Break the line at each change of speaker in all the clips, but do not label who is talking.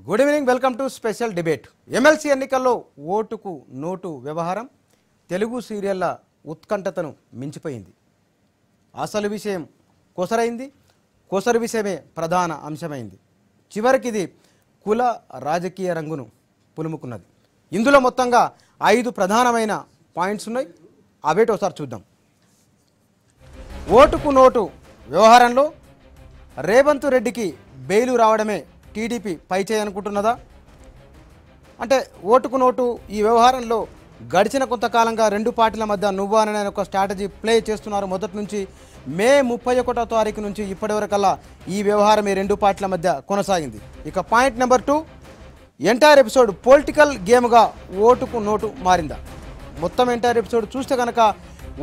Good evening, welcome to special debate. MLC ఎన్నికల్లో ఓటుకు note వ్యవహారం తెలుగు సీరియళ్ల ఉత్కంఠతను మించిపోయింది. అసలు విషయం కొసరైంది, కొసరు విషయమే ప్రధాన అంశమైంది. చివరికి ఇది కుల రాజకీయ రంగును పులుముకున్నది. ఇందులో మొత్తంగా 5 ప్రధానమైన పాయింట్స్ ఉన్నాయి. అవేటో ఒకసారి చూద్దాం. ఓటుకు నోటు వ్యవహారంలో రేవంత్ రెడ్డికి బెయిలు రావడమే టీడీపీ పైచేయి అనుకుంటున్నదా? అంటే ఓటుకు నోటు ఈ వ్యవహారంలో గడిచిన కొంతకాలంగా రెండు పార్టీల మధ్య నువ్వా అనే ఒక స్ట్రాటజీ ప్లే చేస్తున్నారు. మొదటి నుంచి మే 31వ తారీఖు నుంచి ఇప్పటివరకల్లా ఈ వ్యవహారం ఈ రెండు పార్టీల మధ్య కొనసాగింది. ఇక point number 2, entire episode political గేమ్గా ఓటుకు నోటు మారిందా? మొత్తం ఎంటైర్ ఎపిసోడ్ చూస్తే కనుక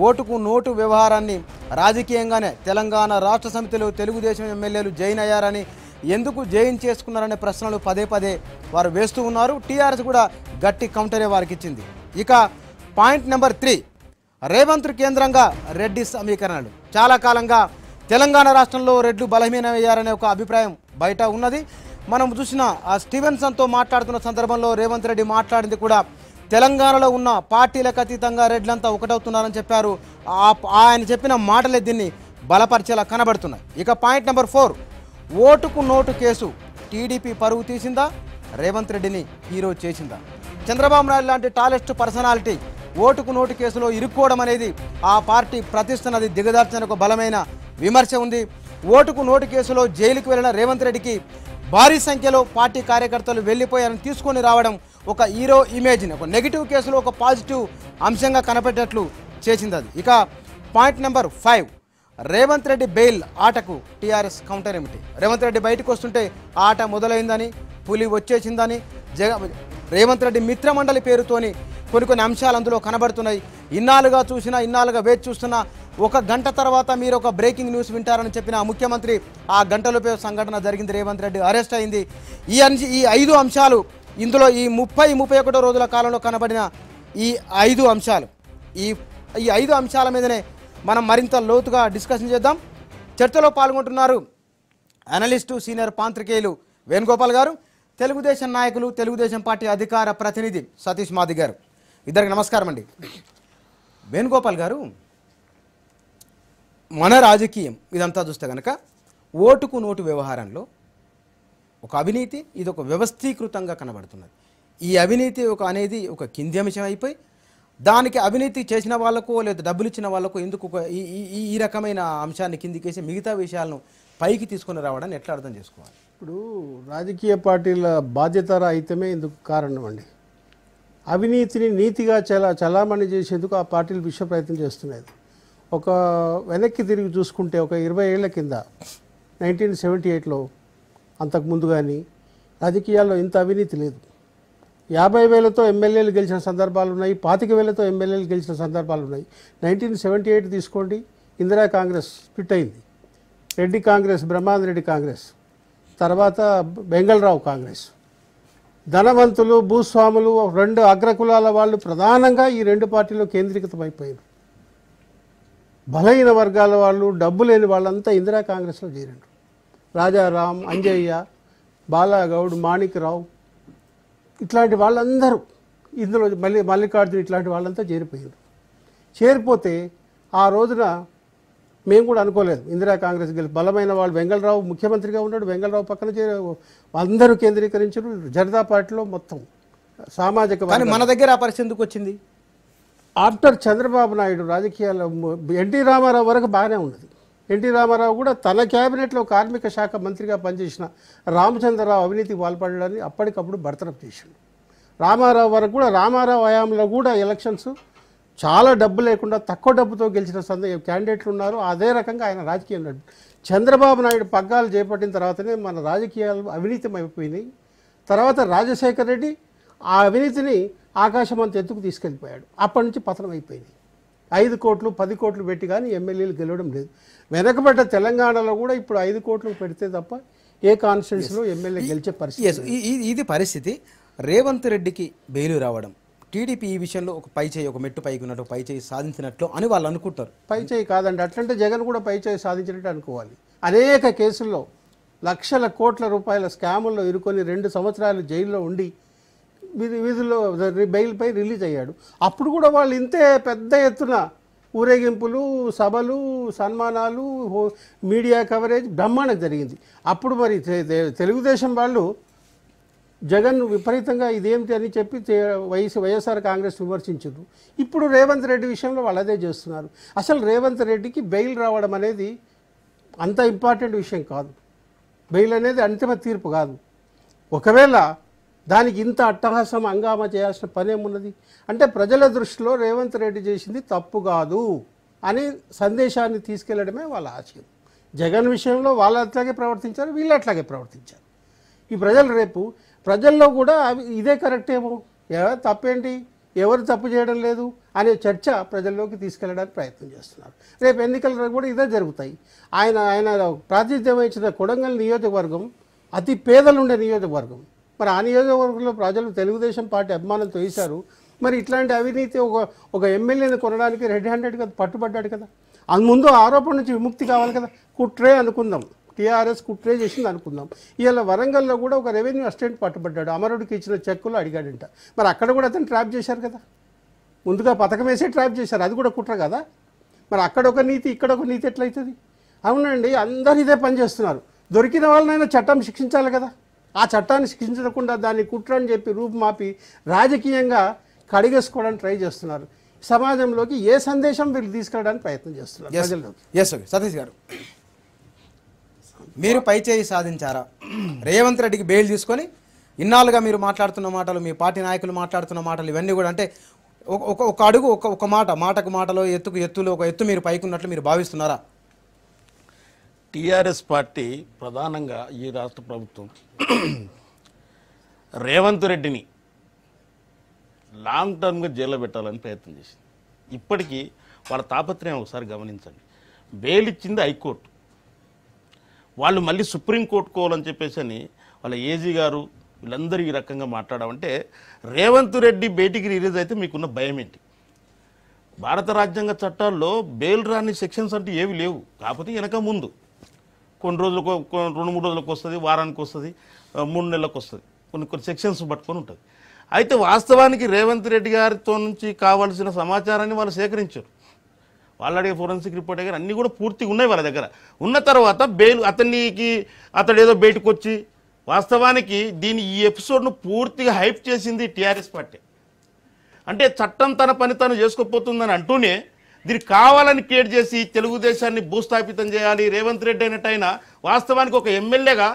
ఓటుకు నోటు వ్యవహారాన్ని రాజకీయంగానే తెలంగాణ రాష్ట్ర సమితిలో తెలుగుదేశం ఎమ్మెల్యేలు జైన్ అయ్యారని, ఎందుకు జైన్ చేసుకున్నారనే ప్రశ్నలు పదే పదే వారు వేస్తూ ఉన్నారు. టీఆర్ఎస్ కూడా గట్టి కౌంటరే వారికి ఇచ్చింది. ఇక పాయింట్ నెంబర్ 3, రేవంత్ కేంద్రంగా రెడ్డి సమీకరణలు. చాలా కాలంగా తెలంగాణ రాష్ట్రంలో రెడ్లు బలహీనమయ్యారనే ఒక అభిప్రాయం బయట ఉన్నది. మనం చూసిన ఆ స్టీవెన్సన్తో మాట్లాడుతున్న సందర్భంలో రేవంత్ రెడ్డి మాట్లాడింది కూడా తెలంగాణలో ఉన్న పార్టీలకు అతీతంగా రెడ్లంతా ఒకటవుతున్నారని చెప్పారు. ఆయన చెప్పిన మాటలే దీన్ని బలపరిచేలా కనబడుతున్నాయి. ఇక పాయింట్ నెంబర్ 4, ఓటుకు నోటు కేసు టీడీపీ పరువు తీసిందా, రేవంత్ రెడ్డిని హీరో చేసిందా? చంద్రబాబు నాయుడు లాంటి టాలెస్ట్ పర్సనాలిటీ ఓటుకు నోటు కేసులో ఇరుక్కోవడం అనేది ఆ పార్టీ ప్రతిష్టనది దిగదార్చిన ఒక బలమైన విమర్శ ఉంది. ఓటుకు నోటు కేసులో జైలుకు వెళ్ళిన రేవంత్ రెడ్డికి భారీ సంఖ్యలో పార్టీ కార్యకర్తలు వెళ్ళిపోయారని తీసుకొని రావడం ఒక హీరో ఇమేజ్ని ఒక నెగిటివ్ కేసులో ఒక పాజిటివ్ అంశంగా కనపెట్టేట్లు చేసింది అది. ఇక point number 5, Revanth Reddy bail ఆటకు టీఆర్ఎస్ కౌంటర్ ఏమిటి? రేవంత్ రెడ్డి బయటకు వస్తుంటే ఆట మొదలైందని, పులి వచ్చేసిందని, రేవంత్ రెడ్డి మిత్రమండలి పేరుతోని కొన్ని అంశాలు అందులో కనబడుతున్నాయి. ఇన్నాళ్ళుగా చూసినా, ఇన్నాళ్ళుగా వేచి చూస్తున్నా, ఒక గంట తర్వాత మీరు ఒక బ్రేకింగ్ న్యూస్ వింటారని చెప్పిన ముఖ్యమంత్రి ఆ గంటలోపే సంఘటన జరిగింది. రేవంత్ రెడ్డి అరెస్ట్ అయింది. ఈ 5 అంశాలు ఇందులో ఈ 30-31 రోజుల కాలంలో కనబడిన ఈ 5 అంశాలు ఈ 5 అంశాల మీదనే మనం మరింత లోతుగా డిస్కషన్ చేద్దాం. చర్చలో పాల్గొంటున్నారు అనలిస్టు, సీనియర్ పాత్రికేయులు వేణుగోపాల్ గారు, తెలుగుదేశం నాయకులు, తెలుగుదేశం పార్టీ అధికార ప్రతినిధి సతీష్ మాది గారు. ఇద్దరికి నమస్కారం అండి. వేణుగోపాల్ గారు, మన రాజకీయం ఇదంతా చూస్తే కనుక ఓటుకు నోటు వ్యవహారంలో ఒక అవినీతి, ఇది ఒక వ్యవస్థీకృతంగా కనబడుతున్నది. ఈ అవినీతి అనేది ఒక కింది అంశం అయిపోయి దానికి అవినీతి చేసిన వాళ్ళకు లేదా డబ్బులు ఇచ్చిన వాళ్ళకు ఎందుకు ఈ రకమైన అంశాన్ని కిందికేసి మిగతా విషయాలను పైకి తీసుకొని రావడాన్ని ఎట్లా అర్థం చేసుకోవాలి?
ఇప్పుడు రాజకీయ పార్టీల బాధ్యతారాహిత్యమే ఇందుకు కారణం అండి. అవినీతిని నీతిగా చలామణి చేసేందుకు ఆ పార్టీలు విశ్వ ప్రయత్నం చేస్తున్నాయి. ఒక వెనక్కి తిరిగి చూసుకుంటే ఒక 20 ఏళ్ల కింద 1978లో అంతకుముందు కానీ రాజకీయాల్లో ఇంత అవినీతి లేదు. 50,000తో ఎమ్మెల్యేలు గెలిచిన సందర్భాలు ఉన్నాయి, 25,000తో ఎమ్మెల్యేలు గెలిచిన సందర్భాలు ఉన్నాయి. 1978 తీసుకోండి, ఇందిరా కాంగ్రెస్ స్ప్లిట్ అయింది. రెడ్డి కాంగ్రెస్, బ్రహ్మానంద రెడ్డి కాంగ్రెస్, తర్వాత బెంగళరావు కాంగ్రెస్. ధనవంతులు, భూస్వాములు, 2 అగ్రకులాల వాళ్ళు ప్రధానంగా ఈ 2 పార్టీలో కేంద్రీకృతమైపోయారు. బలహీన వర్గాల వాళ్ళు, డబ్బు లేని వాళ్ళంతా ఇందిరా కాంగ్రెస్లో చేరారు. రాజారాం, అంజయ్య, బాలాగౌడ్, మాణిక్రావు ఇట్లాంటి వాళ్ళందరూ ఇందులో మల్లికార్జున ఇట్లాంటి వాళ్ళంతా చేరిపోయారు. చేరిపోతే ఆ రోజున మేము కూడా అనుకోలేదు ఇందిరా కాంగ్రెస్ గెలిచి బలమైన వాళ్ళు. వెంగళరావు ముఖ్యమంత్రిగా ఉన్నాడు, వెంగళరావు పక్కన అందరూ కేంద్రీకరించారు. జనతా పార్టీలో మొత్తం సామాజిక.
కానీ మన దగ్గర ఆ పరిస్థితి ఎందుకు వచ్చింది?
ఆఫ్టర్ చంద్రబాబు నాయుడు రాజకీయాల్లో ఎన్టీ రామారావు వరకు బాగానే ఉన్నది. ఎన్టీ రామారావు కూడా తన క్యాబినెట్లో కార్మిక శాఖ మంత్రిగా పనిచేసిన రామచంద్రరావు అవినీతికి పాల్పడడాన్ని అప్పటికప్పుడు బర్తరఫ్ చేశాడు. రామారావు వరకు కూడా, రామారావు హయాంలో కూడా ఎలక్షన్స్ చాలా డబ్బు లేకుండా తక్కువ డబ్బుతో గెలిచిన క్యాండిడేట్లు ఉన్నారు. అదే రకంగా ఆయన రాజకీయం చంద్రబాబు నాయుడు పగ్గాలు చేపట్టిన తర్వాతనే మన రాజకీయాలు అవినీతిమైపోయినాయి. తర్వాత రాజశేఖర్ రెడ్డి ఆ అవినీతిని ఆకాశమంత ఎత్తుకు తీసుకెళ్ళిపోయాడు. అప్పటి నుంచి పతనం అయిపోయింది. 5 కోట్లు 10 కోట్లు పెట్టి కానీ ఎమ్మెల్యేలు గెలవడం లేదు. వెనకబడ్డ తెలంగాణలో కూడా ఇప్పుడు 5 కోట్లు పెడితే తప్ప ఏ కాన్స్టిట్యూన్సీలో ఎమ్మెల్యే గెలిచే పరిస్థితి.
ఇది పరిస్థితి. రేవంత్ రెడ్డికి బెయిలు రావడం టీడీపీ ఈ విషయంలో ఒక పైచేయి, ఒక మెట్టు పైకి ఉన్నట్టు పైచేయి సాధించినట్లు అని వాళ్ళు అనుకుంటారు.
పైచేయి కాదండి, అట్లంటే జగన్ కూడా పైచేయి సాధించినట్టు అనుకోవాలి. అనేక కేసుల్లో లక్షల కోట్ల రూపాయల స్కాముల్లో ఇరుకొని 2 సంవత్సరాలు జైల్లో ఉండి విధుల్లో బెయిల్పై రిలీజ్ అయ్యాడు. అప్పుడు కూడా వాళ్ళు ఇంతే పెద్ద ఎత్తున ఊరేగింపులు, సభలు, సన్మానాలు, మీడియా కవరేజ్ బ్రహ్మాండం జరిగింది. అప్పుడు మరి తెలుగుదేశం వాళ్ళు జగన్ విపరీతంగా ఇదేమిటి అని చెప్పి వైఎస్ఆర్ కాంగ్రెస్ విమర్శించారు. ఇప్పుడు రేవంత్ రెడ్డి విషయంలో వాళ్ళు అదే చేస్తున్నారు. అసలు రేవంత్ రెడ్డికి బెయిల్ రావడం అనేది అంత ఇంపార్టెంట్ విషయం కాదు. బెయిల్ అనేది అంతిమ తీర్పు కాదు. ఒకవేళ దానికి ఇంత అట్టహాసం హంగామా చేయాల్సిన పనేమున్నది అంటే ప్రజల దృష్టిలో రేవంత్ రెడ్డి చేసింది తప్పు కాదు అని సందేశాన్ని తీసుకెళ్లడమే వాళ్ళ ఆశయం. జగన్ విషయంలో వాళ్ళు అట్లాగే ప్రవర్తించారు, వీళ్ళు అట్లాగే ప్రవర్తించారు. ఈ ప్రజలు రేపు ప్రజల్లో కూడా ఇదే కరెక్ట్ ఏమో, తప్పేంటి, ఎవరు తప్పు చేయడం లేదు అనే చర్చ ప్రజల్లోకి తీసుకెళ్ళడానికి ప్రయత్నం చేస్తున్నారు. రేపు ఎన్నికలు కూడా ఇదే జరుగుతాయి. ఆయన ప్రాతినిధ్యం వహించిన కొడంగల్ నియోజకవర్గం అతి పేదలుండే నియోజకవర్గం. మరి ఆ నియోజకవర్గంలో ప్రజలు తెలుగుదేశం పార్టీ అభిమానంతో వేశారు. మరి ఇట్లాంటి అవినీతి ఒక ఎమ్మెల్యేని కొనడానికి రెడ్ హ్యాండెడ్గా పట్టుబడ్డాడు కదా. ముందు ఆరోపణ నుంచి విముక్తి కావాలి కదా. కుట్రే అనుకుందాం, టీఆర్ఎస్ కుట్రే చేసింది అనుకుందాం. ఇవాళ వరంగల్లో కూడా ఒక రెవెన్యూ అసిస్టెంట్ పట్టుబడ్డాడు. అమరుడికి ఇచ్చిన చెక్కులు అడిగాడంట. మరి అక్కడ కూడా అతను ట్రాప్ చేశారు కదా. ముందుగా పథకం వేసే ట్రాప్ చేశారు, అది కూడా కుట్ర కదా. మరి అక్కడ ఒక నీతి, ఇక్కడ ఒక నీతి ఎట్లయితుంది? అవునండి, అందరు ఇదే పని చేస్తున్నారు. దొరికిన వాళ్ళనైనా చట్టం శిక్షించాలి కదా. ఆ చట్టాన్ని శిక్షించకుండా దాన్ని కుట్ర అని చెప్పి రూపుమాపి రాజకీయంగా కడిగేసుకోవడానికి ట్రై చేస్తున్నారు. సమాజంలోకి ఏ సందేశం వీళ్ళు తీసుకెళ్ళడానికి ప్రయత్నం చేస్తున్నారు ప్రజల్లోకి.
ఎస్ ఓకే సతీష్ గారు, మీరు పైచేయి సాధించారా? రేవంత్ రెడ్డికి బెయిల్ తీసుకొని ఇన్నాళ్ళుగా మీరు మాట్లాడుతున్న మాటలు, మీ పార్టీ నాయకులు మాట్లాడుతున్న మాటలు ఇవన్నీ కూడా అంటే ఒక అడుగు ఒక మాటకు మాటలో ఎత్తుకు ఎత్తులో ఒక ఎత్తు మీరు పైకున్నట్లు మీరు భావిస్తున్నారా?
టీఆర్ఎస్ పార్టీ ప్రధానంగా ఈ రాష్ట్ర ప్రభుత్వం రేవంత్ రెడ్డిని లాంగ్ టర్మ్గా జైల్లో పెట్టాలని ప్రయత్నం చేసింది. ఇప్పటికీ వాళ్ళ తాపత్రయం ఒకసారి గమనించండి. బెయిల్ ఇచ్చింది హైకోర్టు, వాళ్ళు మళ్ళీ సుప్రీంకోర్టు కోవాలని చెప్పేసి అని వాళ్ళ ఏజీ గారు వీళ్ళందరూ ఈ రకంగా మాట్లాడమంటే రేవంత్ రెడ్డి బయటికి రిలీజ్ అయితే మీకున్న భయం ఏంటి? భారత రాజ్యాంగ చట్టాల్లో బెయిల్ రాని సెక్షన్స్ అంటే ఏవి లేవు. కాకపోతే వెనక ముందు కొన్ని రోజులకు 2-3 రోజులకు వస్తుంది, వారానికి వస్తుంది, 3 నెలలకు వస్తుంది, కొన్ని సెక్షన్స్ పట్టుకొని ఉంటుంది. అయితే వాస్తవానికి రేవంత్ రెడ్డి గారితో నుంచి కావాల్సిన సమాచారాన్ని వాళ్ళు సేకరించారు. వాళ్ళు అడిగే ఫోరెన్సిక్ రిపోర్ట్ దగ్గర అన్నీ కూడా పూర్తిగా ఉన్నాయి వాళ్ళ దగ్గర. ఉన్న తర్వాత బెయిల్ అతడు ఏదో బయటకు వచ్చి వాస్తవానికి ఈ ఎపిసోడ్ను పూర్తిగా హైప్ చేసింది టీఆర్ఎస్ పార్టీ. అంటే చట్టం తన పని తను చేసుకోపోతుందని అంటూనే దీనికి కావాలని క్రియేట్ చేసి తెలుగుదేశాన్ని భూస్థాపితం చేయాలి. రేవంత్ రెడ్డి అయినట్టయినా వాస్తవానికి ఒక ఎమ్మెల్యేగా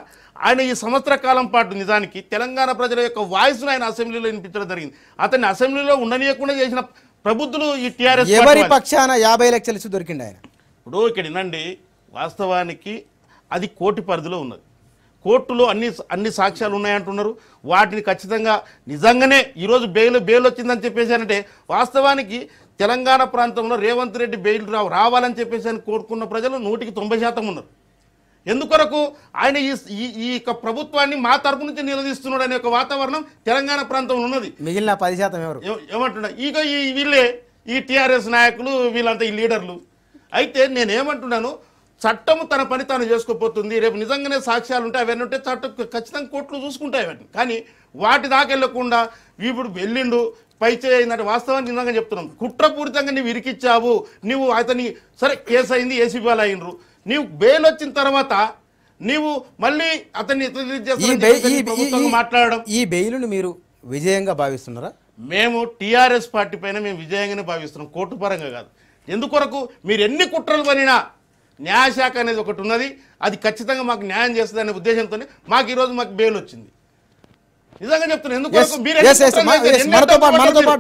ఆయన ఈ సంవత్సర కాలం పాటు నిజానికి తెలంగాణ ప్రజల యొక్క వాయిస్ను ఆయన అసెంబ్లీలో వినిపించడం జరిగింది. అతన్ని అసెంబ్లీలో ఉండనీయకుండా చేసిన ప్రబుద్ధులు ఈ టీఆర్ఎస్.
ఎవరి పక్షాన 50 లక్షలు ఇచ్చి దొరికింది ఆయన?
ఇప్పుడు ఇక్కడ వినండి, వాస్తవానికి అది కోర్టు పరిధిలో ఉన్నది. కోర్టులో అన్ని సాక్ష్యాలు ఉన్నాయంటున్నారు. వాటిని ఖచ్చితంగా నిజంగానే ఈరోజు బెయిల్ వచ్చిందని చెప్పేసి అంటే వాస్తవానికి తెలంగాణ ప్రాంతంలో రేవంత్ రెడ్డి బెయిల్ రావాలని చెప్పేసి అని కోరుకున్న ప్రజలు 100% ఉన్నారు. ఎందుకొరకు ఆయన ఈ ప్రభుత్వాన్ని మా తరపు నుంచి నిలదీస్తున్నాడు అనే ఒక వాతావరణం తెలంగాణ ప్రాంతంలో ఉన్నది.
మిగిలిన 10% ఎవరు
ఏమంటున్నా? వీళ్ళే ఈ టీఆర్ఎస్ నాయకులు, వీళ్ళంతా ఈ లీడర్లు. అయితే నేనేమంటున్నాను, చట్టము తన పని తాను చేసుకోపోతుంది. రేపు నిజంగానే సాక్ష్యాలు ఉంటాయి, అవన్నీ ఉంటే చట్టం ఖచ్చితంగా కోర్టులు చూసుకుంటాయి వాటిని. కానీ వాటి దాకా వెళ్ళకుండా ఇప్పుడు వెళ్ళిండు పై చేయిందంటే వాస్తవానికి నిజంగా చెప్తున్నాం, కుట్రపూరితంగా నువ్వు ఇరికిచ్చావు. నువ్వు అతని సరే కేసు అయింది, ఏసీబీ వాళ్ళు అయినరు, నీవు బెయిల్ వచ్చిన తర్వాత నీవు మళ్ళీ అతన్ని మాట్లాడడం.
ఈ బెయిల్ను మీరు విజయంగా భావిస్తున్నారా?
మేము టీఆర్ఎస్ పార్టీ పైన మేము విజయంగానే భావిస్తున్నాం, కోర్టు పరంగా కాదు. ఎందుకొరకు మీరు ఎన్ని కుట్రలు పనినా న్యాయశాఖ అనేది ఒకటి ఉన్నది, అది ఖచ్చితంగా మాకు న్యాయం చేస్తుంది అనే ఉద్దేశంతోనే మాకు ఈరోజు మాకు బెయిల్ వచ్చింది. నిజంగా చెప్తున్నాను.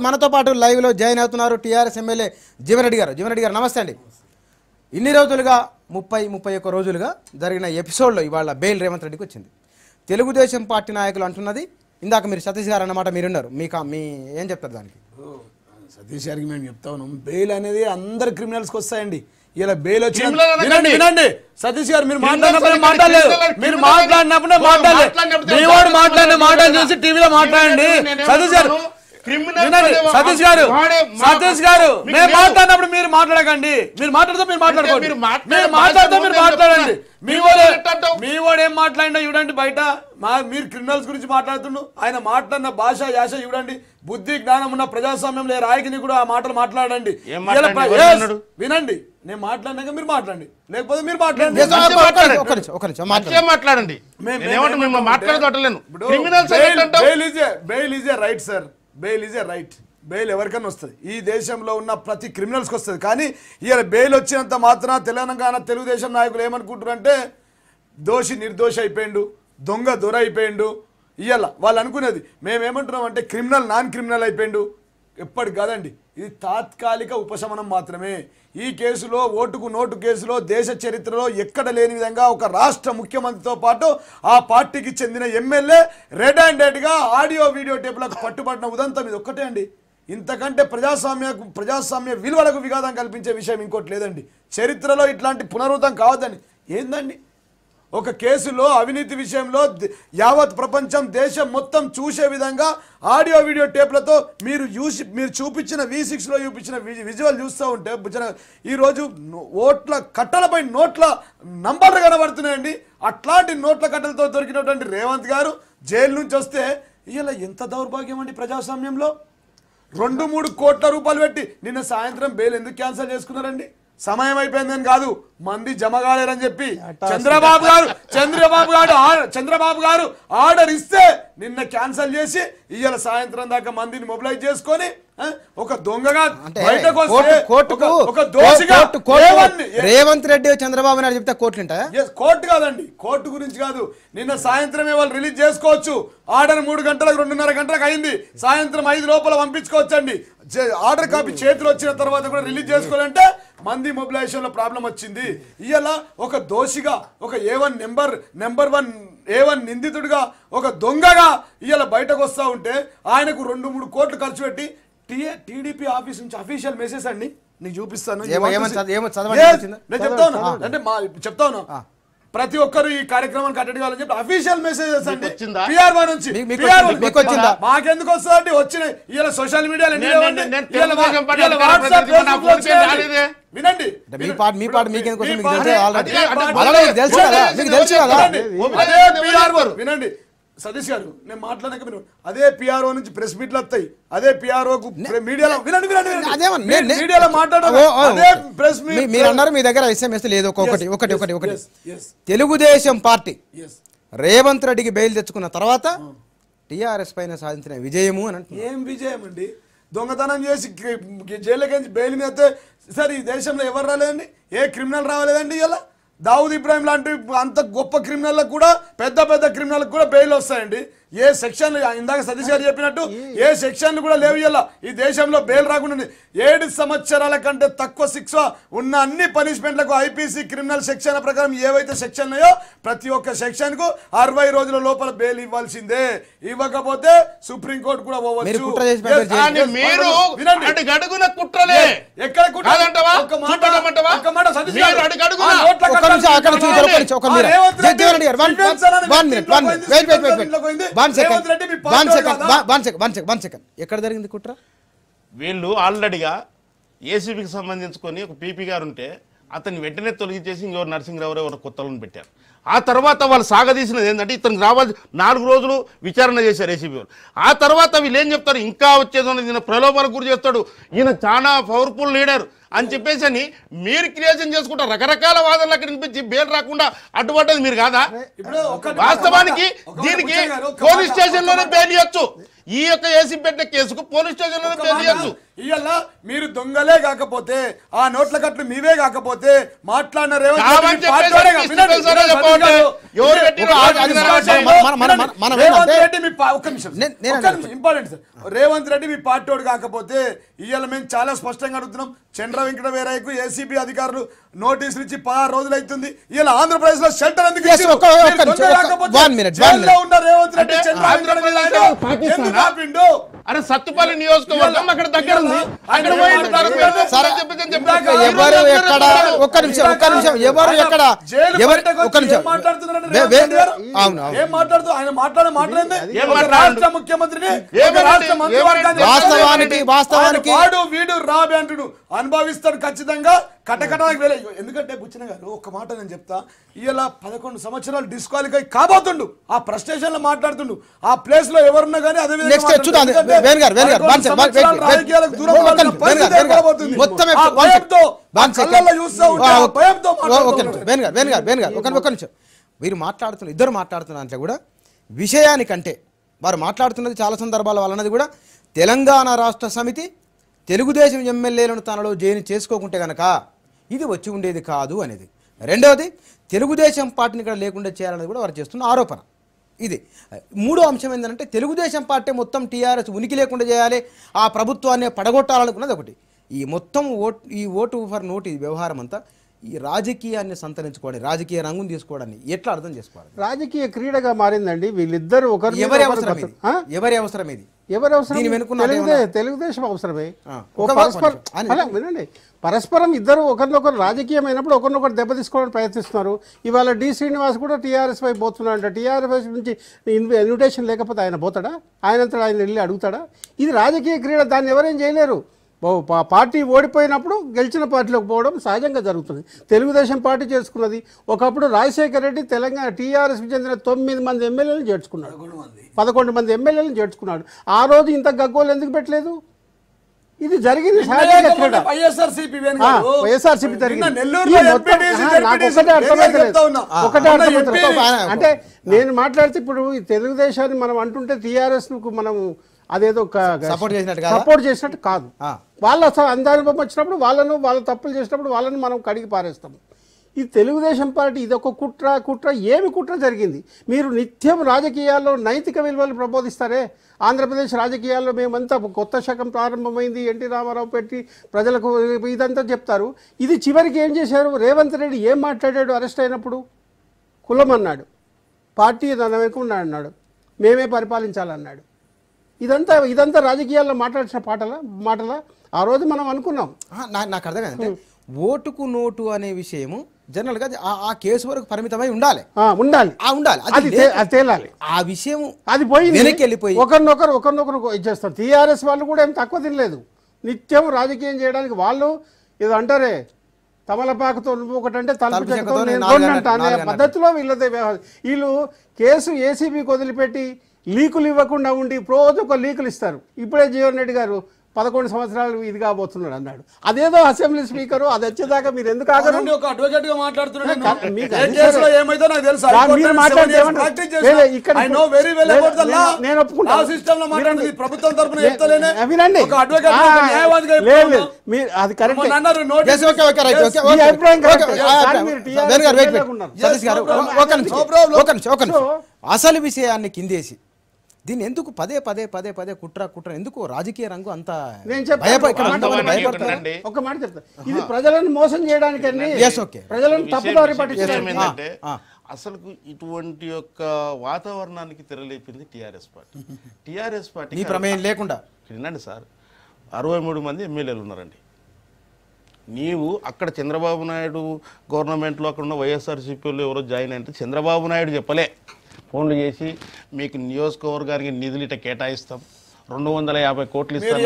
మనతో పాటు లైవ్ లో జాయిన్ అవుతున్నారు టీఆర్ఎస్ ఎమ్మెల్యే జీవన్రెడ్డి గారు. జీవన్రెడ్డి గారు నమస్తే అండి. ఇన్ని రోజులుగా 31 రోజులుగా జరిగిన ఎపిసోడ్లో ఇవాళ బెయిల్ రేవంత్ రెడ్డికి వచ్చింది. తెలుగుదేశం పార్టీ నాయకులు అంటున్నది, ఇందాక మీరు సతీష్ గారు అన్నమాట మీరున్నారు, మీ ఏం చెప్తారు దానికి?
సతీష్ గారికి మేము చెప్తా ఉన్నాం, బెయిల్ అనేది అందరు క్రిమినల్స్కి వస్తాయండి. ఇలా బెయిల్ వచ్చి వినండి సతీష్ గారు, మీరు మాట్లాడినప్పుడు మాట్లాడలేదు, మీరు మాట్లాడినప్పుడే మాట్లాడలేదు, మీ వాడు మాట్లాడిన మాటలు చూసి టీవీలో మాట్లాడండి. సతీష్ గారు సతీష్ గారు మేము మాట్లాడినప్పుడు మీరు మాట్లాడకండి. మీరు మాట్లాడితే మీరు మాట్లాడుకోండి. మీరు మాట్లాడితే మీరు మాట్లాడండి. మీ వాడు ఏం మాట్లాడినా చూడండి. బయట మీరు క్రిమినల్స్ గురించి మాట్లాడుతుండు. ఆయన మాట్లాడిన భాష యాస చూడండి. బుద్ధి జ్ఞానం ఉన్న ప్రజాస్వామ్యంలో రాయకిని కూడా ఆ మాటలు మాట్లాడండి. వినండి, నేను మాట్లాడినాక మీరు మాట్లాడండి, లేకపోతే మీరు మాట్లాడండి. Bail is a right sir. Bail is a right. Bail ఎవరికైనా వస్తుంది. ఈ దేశంలో ఉన్న ప్రతి క్రిమినల్స్కి వస్తుంది. కానీ ఇవాళ బెయిల్ వచ్చినంత మాత్రం తెలంగాణ తెలుగుదేశం నాయకులు ఏమనుకుంటారంటే దోషి నిర్దోషి అయిపోయిండు, దొంగ దొర అయిపోయిండు. ఇవాళ వాళ్ళు అనుకునేది మేమేమంటున్నాం అంటే క్రిమినల్ నాన్ క్రిమినల్ అయిపోయిండు. ఎప్పటి కాదండి, ఇది తాత్కాలిక ఉపశమనం మాత్రమే. ఈ కేసులో ఓటుకు నోటు కేసులో దేశ చరిత్రలో ఎక్కడ లేని విధంగా ఒక రాష్ట్ర ముఖ్యమంత్రితో పాటు ఆ పార్టీకి చెందిన ఎమ్మెల్యే రెడ్ హ్యాండెడ్గా ఆడియో వీడియో టేపులకు పట్టుబడిన ఉదంతం ఇది ఒక్కటే అండి. ఇంతకంటే ప్రజాస్వామ్య విలువలకు విఘాతం కల్పించే విషయం ఇంకోటి లేదండి. చరిత్రలో ఇట్లాంటి పునరుద్ధం కావద్దని ఏందండి. ఒక కేసులో అవినీతి విషయంలో యావత్ ప్రపంచం దేశం మొత్తం చూసే విధంగా ఆడియో వీడియో టేప్లతో మీరు చూపించిన V6లో చూపించిన విజువల్ చూస్తూ ఉంటే ఈరోజు ఓట్ల కట్టలపై నోట్ల నంబర్లు కనబడుతున్నాయండి. అట్లాంటి నోట్ల కట్టలతో దొరికినటువంటి రేవంత్ గారు జైలు నుంచి వస్తే ఇలా ఎంత దౌర్భాగ్యం అండి. ప్రజాస్వామ్యంలో 2-3 కోట్ల రూపాయలు పెట్టి నిన్న సాయంత్రం బెయిల్ ఎందుకు క్యాన్సిల్ చేసుకున్నారండి? సమయం అయిపోయిందని కాదు, మంది జమ కాలేరని చెప్పి చంద్రబాబు గారు ఆర్డర్ ఇస్తే నిన్న క్యాన్సిల్ చేసి ఇవాళ సాయంత్రం దాకా మందిని మొబిలైజ్ చేసుకొని ఒక దొంగగా
రేవంత్ రెడ్డి చంద్రబాబు నాయుడు చెప్తే కోర్టు
కోర్టు కాదండి. కోర్టు గురించి కాదు. నిన్న సాయంత్రమే వాళ్ళు రిలీజ్ చేసుకోవచ్చు. ఆర్డర్ 3 గంటలకు 2:30 గంటలకు అయింది. సాయంత్రం 5 లోపల పంపించుకోవచ్చండి. ఆర్డర్ కాపీ చేతులు వచ్చిన తర్వాత కూడా రిలీజ్ చేసుకోవాలంటే మంది మొబిలైజేషన్ లో ప్రాబ్లం వచ్చింది. ఇవాళ ఒక దోషిగా ఒక నెంబర్ 1 A1 నిందితుడిగా ఒక దొంగగా ఇవాళ బయటకు వస్తూ ఉంటే ఆయనకు 2-3 కోట్లు ఖర్చు పెట్టి టీడీపీ ఆఫీస్ నుంచి అఫీషియల్ మెసేజ్ అండి నీకు చూపిస్తాను. నేను చెప్తాను ప్రతి ఒక్కరు ఈ కార్యక్రమానికి అటెండ్ కావాలని చెప్పి అఫీషియల్ మెసేజెస్ అండి పిఆర్ఓ నుంచి. మాకెందుకు వస్తుందండి? వచ్చిన ఇలా సోషల్ మీడియాలో వినండి. వినండి సతీష్ గారు, నేను మాట్లాడాక మీరు అదే పిఆర్ఓ నుంచి ప్రెస్ మీట్లు వస్తాయి. అదే పిఆర్ఓకు మీడియాలో మీడియాలో మాట్లాడారు.
మీరు అన్నారు మీ దగ్గర SMS లేదు. ఒకటి తెలుగుదేశం పార్టీ రేవంత్ రెడ్డికి బెయిల్ తెచ్చుకున్న తర్వాత టీఆర్ఎస్ పైన సాధించిన విజయము అని అంటే
ఏం విజయం అండి? దొంగతనం చేసి జైలుకి బెయిల్ మీద సార్ ఈ దేశంలో ఎవరు రాలేదండి? ఏ క్రిమినల్ రావలేదండి? ఇలా దావుద్ ఇబ్రాహిం లాంటి అంత గొప్ప క్రిమినల్లకు కూడా పెద్ద క్రిమినల్కి కూడా బెయిల్ వస్తాయండి. ఏ సెక్షన్లు ఇందాక సతీష్ గారు చెప్పినట్టు ఏ సెక్షన్లు కూడా లేవు. ఇలా ఈ దేశంలో బెయిల్ రాకుండా 7 సంవత్సరాల కంటే తక్కువ శిక్ష ఉన్న అన్ని పనిష్మెంట్లకు IPC క్రిమినల్ సెక్షన్ ప్రకారం ఏవైతే సెక్షన్ ఉన్నాయో ప్రతి ఒక్క సెక్షన్ కు 60 రోజుల లోపల బెయిల్ ఇవ్వాల్సిందే. ఇవ్వకపోతే సుప్రీంకోర్టు కూడా పోవచ్చు.
ఎక్కడ జరిగింది కుట్ర?
వీళ్ళు ఆల్రెడీగా ఏసీబీకి సంబంధించుకొని ఒక పీపీ గారు ఉంటే అతన్ని వెంటనే తొలగించేసి ఇంకెవరు నరసింహరావు ఎవరు కొత్తలను పెట్టారు. ఆ తర్వాత వాళ్ళు సాగదీసినది ఏంటంటే ఇతనికి రావాలి 4 రోజులు విచారణ చేశారు ఏసీబీ వాళ్ళు. ఆ తర్వాత వీళ్ళు ఏం చెప్తారు, ఇంకా వచ్చేది ఈయన ప్రలోభాలకు గురి చేస్తాడు, ఈయన చాలా పవర్ఫుల్ లీడర్ అని చెప్పేసి అని మీరు క్రియేషన్ చేసుకుంటారు. రకరకాల వాదనలు అక్కడ వినిపించి బెయిల్ రాకుండా అడ్డుపడ్డది మీరు కాదా? వాస్తవానికి దీనికి పోలీస్ స్టేషన్ లోనే బెయిల్ ఇవ్వచ్చు. ఈ యొక్క ఏసీ పెట్టిన కేసుకు పోలీస్ స్టేషన్ లోనే బెయిల్ ఇవ్వచ్చు.
ఇవాళ మీరు దొంగలే కాకపోతే ఆ నోట్ల కట్లు మీవే కాకపోతే మాట్లాడిన రేవంత్ రెడ్డి మీ పార్టీ కాకపోతే ఇవాళ మేము చాలా స్పష్టంగా అడుగుతున్నాం. చంద్ర వెంకట వీరయ్యకు ఏసీబీ అధికారులు నోటీసులు ఇచ్చి 16 రోజులు అవుతుంది. ఇలా ఆంధ్రప్రదేశ్ లో షెల్టర్ ఎందుకు ఉన్న రేవంత్ రెడ్డి చంద్ర ఆపిండు?
అరే సత్తుపల్లి నియోజకవర్గం అక్కడ దగ్గర ఉంది. అక్కడ పోయిండు తనకు
సరే, ఎవరు ఎక్కడ ఒక్క నిమిషం ఎవరు ఎక్కడ ఒక్క నిమిషం అవును
ఏం మాట్లాడుతూ ఆయన మాట్లాడే మాట్లాడింది
ఏం మాట్లాడాడు?
రాష్ట్ర ముఖ్యమంత్రిని
ఏమన్నాడు?
ఒక రాష్ట్ర మంత్రివర్గాన్ని
వాస్తవానికి
వాడు వీడు రాబి అంటుడు అనుభవిస్తాడు ఖచ్చితంగా కటకటానికి వెళ్ళే. ఎందుకంటే బుచ్చిన గారు ఒక మాట నేను చెప్తా, ఇలా 11 సంవత్సరాలు డిస్క్వాలిఫై కాబోతుండు. ఆ ఫ్రస్ట్రేషన్ లో మాట్లాడుతుండు. ఆ ప్లేస్ లో ఎవరున్నా కానీ అదే
నెక్స్ట్ చూద్దాం వేణు గారు
రాజకీయాలకు దూరం అవ్వాల్సిన పరిస్థితి ఏర్పడబోతుంది.
మొత్తం
ఆ భయంతో, ఆ కళ్ళల్లో చూస్తూ ఉంటే ఆ భయంతో మాట్లాడుతున్నారు.
వేణు గారు ఒక్క నిమిషం వీరు మాట్లాడుతున్న ఇద్దరు మాట్లాడుతున్న దాంట్లో కూడా విషయానికంటే వారు మాట్లాడుతున్నది చాలా సందర్భాల వలనది కూడా తెలంగాణ రాష్ట్ర సమితి తెలుగుదేశం ఎమ్మెల్యేలను తనలో జైలు చేసుకోకుంటే గనక ఇది వచ్చి ఉండేది కాదు అనేది. రెండవది తెలుగుదేశం పార్టీని ఇక్కడ లేకుండా చేయాలనేది కూడా వారు చేస్తున్న ఆరోపణ. ఇది మూడో అంశం ఏంటంటే తెలుగుదేశం పార్టీ మొత్తం టీఆర్ఎస్ ఉనికి లేకుండా చేయాలి, ఆ ప్రభుత్వాన్ని పడగొట్టాలనుకున్నది ఒకటి. ఈ మొత్తం ఈ ఓటు ఫర్ నోటు ఈ వ్యవహారం అంతా ఈ రాజకీయాన్ని సంతరించుకోవడం, రాజకీయ రంగును తీసుకోవడాన్ని ఎట్లా అర్థం చేసుకోవాలి?
రాజకీయ క్రీడగా మారిందండి. వీళ్ళిద్దరు
ఎవరి అవసరం ఇది?
ఎవరి అవసరం? తెలుగుదేశం అవసరమే. వినండి, పరస్పరం ఇద్దరు ఒకరినొకరు రాజకీయమైనప్పుడు ఒకరినొకరు దెబ్బతీసుకోవడానికి ప్రయత్నిస్తున్నారు. ఇవాళ డి శ్రీనివాస్ కూడా టీఆర్ఎస్ వైపు పోతున్నాడంట. టీఆర్ఎస్ నుంచి ఇన్విటేషన్ లేకపోతే ఆయన పోతాడా? ఆయనంతా ఆయన వెళ్ళి అడుగుతాడా? ఇది రాజకీయ క్రీడ, దాన్ని ఎవరేం చేయలేరు. పార్టీ ఓడిపోయినప్పుడు గెలిచిన పార్టీలోకి పోవడం సహజంగా జరుగుతుంది. తెలుగుదేశం పార్టీ చేసుకున్నది. ఒకప్పుడు రాజశేఖర రెడ్డి తెలంగాణ టీఆర్ఎస్కి చెందిన 9 మంది ఎమ్మెల్యేలను చేర్చుకున్నాడు, 11 మంది ఎమ్మెల్యేలను చేర్చుకున్నాడు. ఆ రోజు ఇంత గగ్గోలు ఎందుకు పెట్టలేదు? ఇది జరిగింది సహజంగా క్రీడ. వైఎస్ఆర్సీపీ జరిగింది. ఒకటే అర్థమవుతుంది. అంటే నేను మాట్లాడితే ఇప్పుడు ఈ తెలుగుదేశాన్ని మనం అంటుంటే టీఆర్ఎస్ మనం అదేదో సపోర్ట్ చేసినట్టు కాదు. వాళ్ళ అనుభవం వచ్చినప్పుడు వాళ్ళ తప్పులు చేసినప్పుడు వాళ్ళని మనం కడిగి పారేస్తాం. ఈ తెలుగుదేశం పార్టీ ఇదొక కుట్ర ఏమి కుట్ర జరిగింది? మీరు నిత్యం రాజకీయాల్లో నైతిక విలువలు ప్రబోధిస్తారే. ఆంధ్రప్రదేశ్ రాజకీయాల్లో మేమంతా కొత్త శకం ప్రారంభమైంది, ఎన్టీ రామారావు పెట్టి ప్రజలకు ఇదంతా చెప్తారు. ఇది చివరికి ఏం చేశారు? రేవంత్ రెడ్డి ఏం మాట్లాడాడు? అరెస్ట్ అయినప్పుడు కులం అన్నాడు, పార్టీ నమ్మకుండా అన్నాడు, మేమే పరిపాలించాలన్నాడు. ఇదంతా రాజకీయాల్లో మాట్లాడిన మాటల ఆ రోజు మనం అనుకున్నాం.
నాకు అర్థం కాదంటే ఓటుకు నోటు అనే విషయము జనరల్ గా ఆ కేసు వరకు పరిమితమై ఉండాలి.
అది తేలాలి.
ఆ విషయం
అది పోయి ఒకరినొకరు ఇచ్చేస్తారు. టీఆర్ఎస్ వాళ్ళు కూడా ఏం తక్కువ తినలేదు. నిత్యం రాజకీయం చేయడానికి వాళ్ళు ఏదో అంటారే, తమలపాకుతో ఒకటంటే తలుపు చెక్కతో అనే పద్ధతిలో వీళ్ళు కేసు ఏసీబీకి వదిలిపెట్టి లీకులు ఇవ్వకుండా ఉండి రోజు ఒక లీకులు ఇస్తారు. ఇప్పుడే జీవన్ రెడ్డి గారు 11 సంవత్సరాలు ఇది కాబోతున్నాడు అన్నాడు. అదేదో అసెంబ్లీ స్పీకరు అది వచ్చేదాకా మీరు ఎందుకు ఆగరు? నేను ఒప్పుకుంటాను. అది కరెక్ట్.
అసలు విషయాన్ని కిందేసి దీన్ని ఎందుకు పదే కుట్ర ఎందుకు రాజకీయ రంగు అంతా?
ఒక మాట చెప్తా, ఇది ప్రజలను మోసం చేయడానికండి, ప్రజలను తప్పుదారి పట్టించడానికి.
అసలు ఇటువంటి యొక్క వాతావరణానికి తెరలేపింది టీఆర్ఎస్ పార్టీ.
ప్రమేయం లేకుండా
వినండి సార్, 63 మంది ఎమ్మెల్యేలు ఉన్నారండి. నీవు అక్కడ చంద్రబాబు నాయుడు గవర్నమెంట్లో అక్కడ ఉన్న వైఎస్ఆర్సీపీలో ఎవరో జాయిన్ అయితే చంద్రబాబు నాయుడు చెప్పలే, ఫోన్లు చేసి మీకు నియోజకవర్గానికి నిధులు ఇట కేటాయిస్తాం, 250 కోట్లు ఇస్తాం.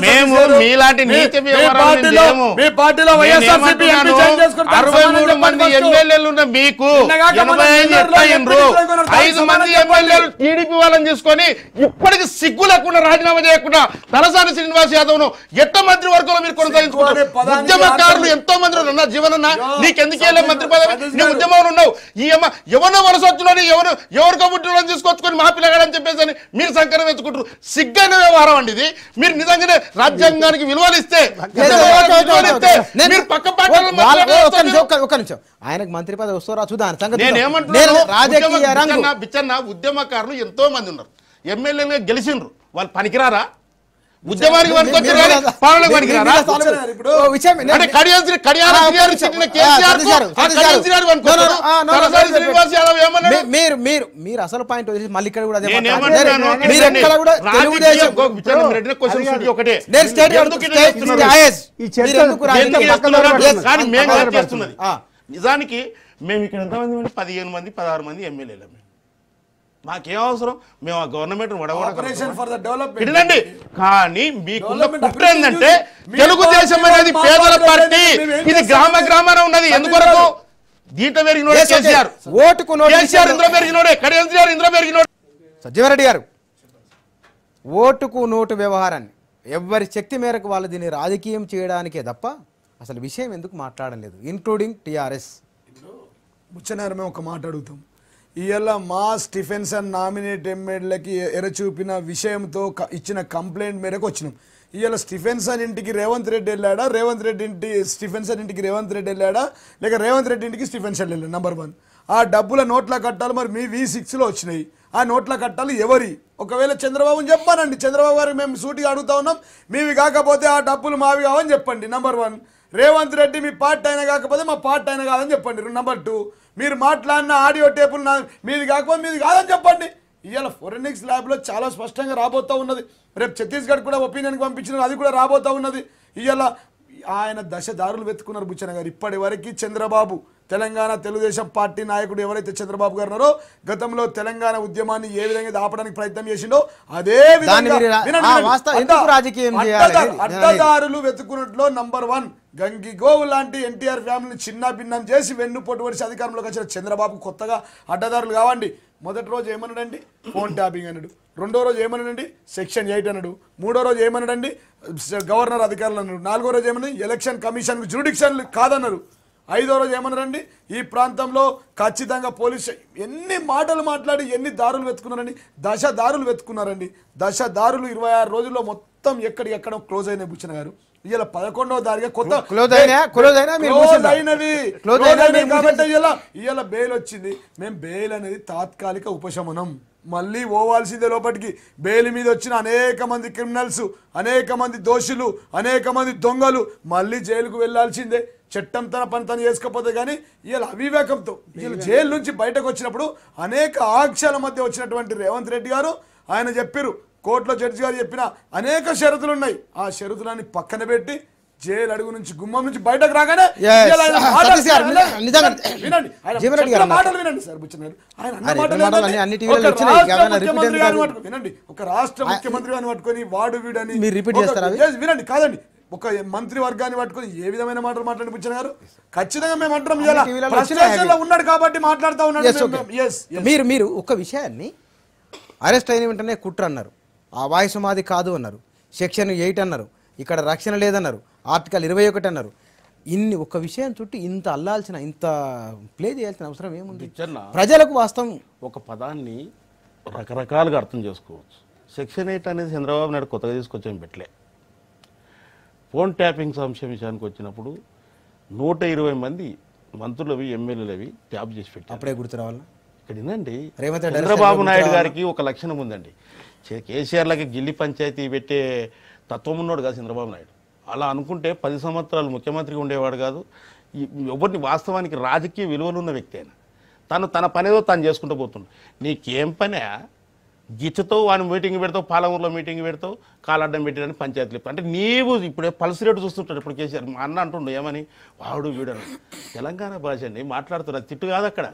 మేము మీలాంటి నీతి 63 మంది ఎమ్మెల్యేలు ఉన్న మీకు 5 మంది ఎమ్మెల్యేలు టీడీపీ వాళ్ళని తీసుకొని ఇప్పటికి సిగ్గు లేకుండా రాజీనామా చేయకుండా తలసాని శ్రీనివాస్ యాదవ్ ను ఎట్ట మంత్రి వర్గంలో మీరు కొనసాగించుకుంటారు? ఉద్యమకారులు ఎంతో మంది ఉన్నారు. జీవనన్నా నీకెందుకే మంత్రి పదవి? నీ ఉద్యమంలో ఉన్నావు. ఈ ఎవరినో వలసొచ్చులోని ఎవరు కబుట్టులో తీసుకొచ్చుకొని మా పిల్లగాడని చెప్పేసి మీరు సంకరం ఎంచుకుంటారు. సిగ్గైన వ్యవహారం అండి ఇది. మీరు నిజంగానే రాజ్యాంగానికి విలువలు ఇస్తే
ఆయనకు మంత్రి పదవి వస్తారా చూద్దాం.
ఉద్యమకారులు ఎంతో మంది ఉన్నారు, ఎమ్మెల్యేలుగా గెలిచిండ్రు. వాళ్ళు పనికిరారా? ఉద్యమానికి పనికొచ్చారు కానీ పాలనకు పనికిరారా?
ఇప్పుడు
ఓ విషయం
అంటే కడియాల శ్రీనివాస్ కేసీఆర్ కు ఆ కడియాల శ్రీనివాస్ పనికొచ్చారు. తలసాని శ్రీనివాస్ యాదవ్ ఏమన్నాడు?
మీరు అసలు పాయింట్ వదిలేసి మళ్ళీ ఇక్కడ కూడా అదే
నేనేమంటున్నాను?
మాట్లాడారు. మీరు ఎక్కడ కూడా తెలుగుదేశం
రెడ్డి క్వశ్చన్ ఒకటే.
నేను స్టేట్
ఎందుకు ఇట్లా చేస్తున్నారు?
ఈ చర్చ
ఎందుకు చేస్తున్నారు అంటున్నారు? కానీ మేము కాదు చేస్తున్నది. నిజానికి మేము ఇక్కడ ఎంతమంది 15 మంది 16 మంది ఎమ్మెల్యేలు. మాకేం అవసరం? మేము ఆ government
operation for the development
వినండి. కానీ మీకున్న కుట్ర ఏంటంటే తెలుగుదేశం అనేది పేదల పార్టీ, ఇది గ్రామాన ఉన్నది. ఎందుకొరకు? దీంట్లో పెరిగినోడే కేసీఆర్,
ఓటుకు
కేసీఆర్ ఇందులో పెరిగినోడే, కడియాల ఇందులో పెరిగినోడే.
సజ్జీవరెడ్డి గారు, ఓటుకు నోటు వ్యవహారాన్ని ఎవరి శక్తి మేరకు వాళ్ళు దీన్ని రాజకీయం చేయడానికే తప్ప అసలు విషయం ఎందుకు మాట్లాడడం లేదు, ఇంక్లూడింగ్ టీఆర్ఎస్.
ముచ్చనారు మేము ఒక మాట అడుగుతాం. ఇవాళ మా స్టిఫెన్సన్ నామినేట్ ఎమ్మెల్యేలకి ఎరచూపిన విషయంతో ఇచ్చిన కంప్లైంట్ మేరకు వచ్చినాం. ఇవాళ స్టిఫెన్సన్ ఇంటికి రేవంత్ రెడ్డి వెళ్ళాడా, స్టిఫెన్సన్ ఇంటికి రేవంత్ రెడ్డి వెళ్ళాడా, లేక రేవంత్ రెడ్డి ఇంటికి స్టిఫెన్సన్ వెళ్ళాడు? నెంబర్ 1. ఆ డబ్బుల నోట్ల కట్టాలు మరి మీ V6లో వచ్చినాయి. ఆ నోట్ల కట్టాలు ఎవరి? ఒకవేళ చంద్రబాబుని చెప్పానండి, చంద్రబాబు గారికి మేము సూటిగా అడుగుతా ఉన్నాం, మీవి కాకపోతే ఆ డబ్బులు మావి కావని చెప్పండి. నెంబర్ 1. రేవంత్ రెడ్డి మీ పార్టీ అయినా కాకపోతే మా పార్టీ అయినా కాదని చెప్పండి. నెంబర్ 2, మీరు మాట్లాడిన ఆడియో టేపులు మీది కాకపోతే మీది కాదని చెప్పండి. ఇవాళ ఫోరెన్సిక్స్ ల్యాబ్లో చాలా స్పష్టంగా రాబోతూ ఉన్నది. రేపు ఛత్తీస్గఢ్ కూడా ఒపీనియన్కి పంపించినారు, అది కూడా రాబోతూ ఉన్నది. ఇవాళ ఆయన దశదారులు వెతుకున్నారు బుచ్చన్న గారు. ఇప్పటి వరకు చంద్రబాబు తెలంగాణ తెలుగుదేశం పార్టీ నాయకుడు ఎవరైతే చంద్రబాబు గారు ఉన్నారో, గతంలో తెలంగాణ ఉద్యమాన్ని ఏ విధంగా ఆపడానికి ప్రయత్నం చేసిండో అదే అడ్డదారులు వెతుకున్నట్లో నంబర్ 1 గంగిగోవు లాంటి ఎన్టీఆర్ ఫ్యామిలీని చిన్న భిన్నం చేసి వెన్నుపోటు వడిసి అధికారంలోకి వచ్చిన చంద్రబాబు కొత్తగా అడ్డదారులు కావండి. మొదటి రోజు ఏమన్నాడండి? ఫోన్ ట్యాపింగ్ అన్నాడు. రెండో రోజు ఏమన్నాడండి? సెక్షన్ 8 అన్నాడు. మూడో రోజు ఏమన్నాడండి? గవర్నర్ అధికారులు అన్నాడు. నాలుగో రోజు ఏమన్నా? ఎలక్షన్ కమిషన్ జ్యూడిక్షన్ కాదన్నారు. 5వ రోజు ఏమన్నారండి? ఈ ప్రాంతంలో ఖచ్చితంగా పోలీసు ఎన్ని మాటలు మాట్లాడి ఎన్ని దారులు వెతుకున్నారండి? దశదారులు వెతుకున్నారండి. దశదారులు 26 రోజుల్లో మొత్తం ఎక్కడ క్లోజ్ అయినాయి బుచ్చన్న గారు. ఇలా 11వ తారీఖు కొత్త అయినవి కాబట్టి ఇవాళ బెయిల్ వచ్చింది. మేము బెయిల్ అనేది తాత్కాలిక ఉపశమనం, మళ్ళీ పోవాల్సిందే లోపలికి. బెయిల్ మీద వచ్చిన అనేక మంది క్రిమినల్స్, అనేక మంది దోషులు, అనేక మంది దొంగలు మళ్ళీ జైలుకు వెళ్లాల్సిందే. చట్టం తన పని తను చేసుకోకపోతే కానీ ఇవాళ అవివేకంతో వీళ్ళు జైలు నుంచి బయటకు వచ్చినప్పుడు అనేక ఆంక్షల మధ్య వచ్చినటువంటి రేవంత్ రెడ్డి గారు ఆయన చెప్పారు, కోర్టులో జడ్జి గారు చెప్పిన అనేక షరతులు ఉన్నాయి. ఆ షరతులన్నీ పక్కన పెట్టి జైలు అడుగు నుంచి గుమ్మం నుంచి బయటకు రాగానే వినండి, ఒక రాష్ట్ర ముఖ్యమంత్రి గారిని పట్టుకొని వాడు వీడని వినండి, కాదండి, ఒక మంత్రి వర్గాన్ని పట్టుకొని ఏ విధమైన మాటలు మాట్లాడిపించారు గారు. ఖచ్చితంగా మేము అంటాం ఉన్నాడు కాబట్టి మాట్లాడుతూ ఉన్నాడు.
మీరు ఒక విషయాన్ని అరెస్ట్ అయిన వెంటనే కుట్ర అన్నారు, ఆ వాయిస్ మాది కాదు అన్నారు, సెక్షన్ 8 అన్నారు, ఇక్కడ రక్షణ లేదన్నారు, ఆర్టికల్ 21 అన్నారు. ఇన్ని ఒక విషయం చుట్టూ ఇంత అల్లాల్సిన, ఇంత ప్లే చేయాల్సిన అవసరం ఏముంది? ప్రజలకు వాస్తవం
ఒక పదాన్ని రకరకాలుగా అర్థం చేసుకోవచ్చు. సెక్షన్ 8 అనేది చంద్రబాబు నాయుడు కొత్తగా తీసుకొచ్చాం పెట్టలే. ఫోన్ ట్యాపింగ్ అంశం విషయానికి వచ్చినప్పుడు 120 మంది మంత్రులవి ఎమ్మెల్యేలవి ట్యాప్ చేసి పెట్టారు.
అప్పుడే గుర్తు రావాలా?
ఇక్కడ ఏందండి, చంద్రబాబు నాయుడు గారికి ఒక లక్షణం ఉందండి. కేసీఆర్లకి గిల్లి పంచాయతీ పెట్టే తత్వం ఉన్నాడు కాదు చంద్రబాబు నాయుడు. అలా అనుకుంటే 10 సంవత్సరాలు ముఖ్యమంత్రిగా ఉండేవాడు కాదు. ఎవరిని వాస్తవానికి రాజకీయ విలువలు ఉన్న వ్యక్తి అయినా తన పనేదో తాను చేసుకుంటూ పోతుండు. నీకేం పనే? గిచ్చతో వాని మీటింగ్ పెడతావు, పాలమూరులో మీటింగ్ పెడతావు, కాలడ్డం పెట్టాడని పంచాయతీలు. అంటే నీవు ఇప్పుడే పల్స్ రేటు చూస్తుంటాడు. ఇప్పుడు కేసీఆర్ మా అన్న అంటుండు ఏమని, వాడు వీడను తెలంగాణ భాష అండి మాట్లాడుతున్నా, తిట్టు కాదు అక్కడ.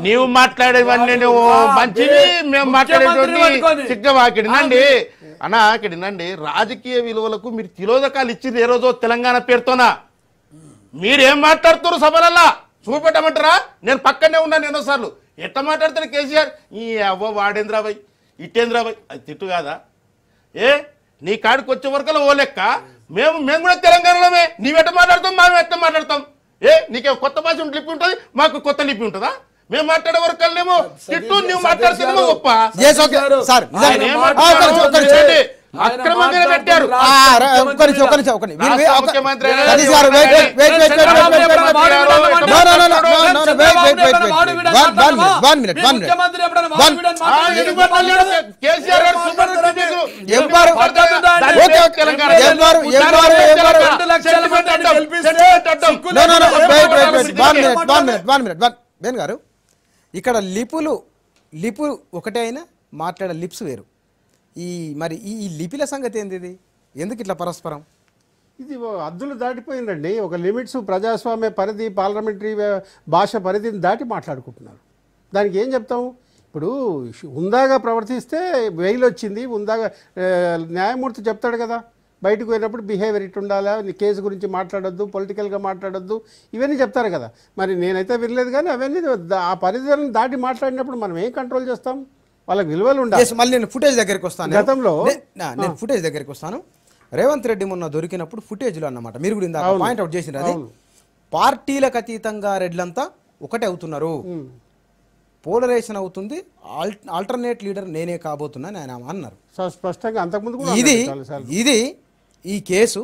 నీవు మాట్లాడేవన్నీ నువ్వు మంచివి, మేము మాట్లాడేటువంటి చిక్కవాకిడినండి అన్నా. అక్కడినండి రాజకీయ విలువలకు మీరు తిలోదకాలు ఇచ్చింది ఏ రోజో తెలంగాణ పేరుతోనా? మీరేం మాట్లాడుతున్నారు సభలల్లా చూపెట్టమంటారా? నేను పక్కనే ఉన్నాను ఎన్నోసార్లు. ఎట్లా మాట్లాడతారు కేసీఆర్? ఈ అవ్వ వాడేంద్రాబాయ్ ఇట్టేంద్రాబాయ్, అది తిట్టు కాదా? నీ కాడికి వచ్చే వరకల్లా ఓ లెక్క, మేము కూడా తెలంగాణలోమే. నీవెట్ట మాట్లాడతాం, మేము ఎట్లా మాట్లాడతాం? నీకే కొత్త భాష లిపి ఉంటుంది, మాకు కొత్త లిపి ఉంటుందా? మేము మాట్లాడే వరకల్లేమో తిట్టు, నువ్వు మాట్లాడుతున్నామో గొప్ప. అక్రమంగా పెట్టారు.
ఒక్క నిమిషం.
ముఖ్యమంత్రి
సతీష్ గారు, wait. One minute. వేణు గారు, ఇక్కడ లిపు ఒకటే అయినా మాట్లాడే లిప్స్ వేరు. మరి ఈ లిపిల సంగతి ఏంది? ఇది ఎందుకు ఇట్లా పరస్పరం?
ఇది హద్దులు దాటిపోయిందండి. ఒక లిమిట్స్ ప్రజాస్వామ్య పరిధి, పార్లమెంటరీ భాష పరిధిని దాటి మాట్లాడుకుంటున్నారు. దానికి ఏం చెప్తాము? ఇప్పుడు హుందాగా ప్రవర్తిస్తే వెయిల్ వచ్చింది, హుందాగా న్యాయమూర్తి చెప్తాడు కదా, బయటకు పోయినప్పుడు బిహేవియర్ ఇటు ఉండాలా, కేసు గురించి మాట్లాడొద్దు, పొలిటికల్గా మాట్లాడొద్దు, ఇవన్నీ చెప్తారు కదా. మరి నేనైతే వినలేదు, కానీ అవన్నీ ఆ పరిధిని దాటి మాట్లాడినప్పుడు మనం ఏం కంట్రోల్ చేస్తాం? వాళ్ళకి విలువలు ఉండాలి.
మళ్ళీ నేను ఫుటేజ్ దగ్గరికి వస్తాను.
గతంలో
నేను ఫుటేజ్ దగ్గరికి వస్తాను. రేవంత్ రెడ్డి మొన్న దొరికినప్పుడు ఫుటేజ్లో అన్నమాట, మీరు కూడా ఇందాక పాయింట్ అవుట్ చేసినారు, అది పార్టీలకు అతీతంగా రెడ్లంతా ఒకటే అవుతున్నారు, పోలరైజేషన్ అవుతుంది, ఆల్టర్నేట్ లీడర్ నేనే కాబోతున్నాను ఆయన అన్నారు
స్పష్టంగా. అంతకుముందు
ఇది ఈ కేసు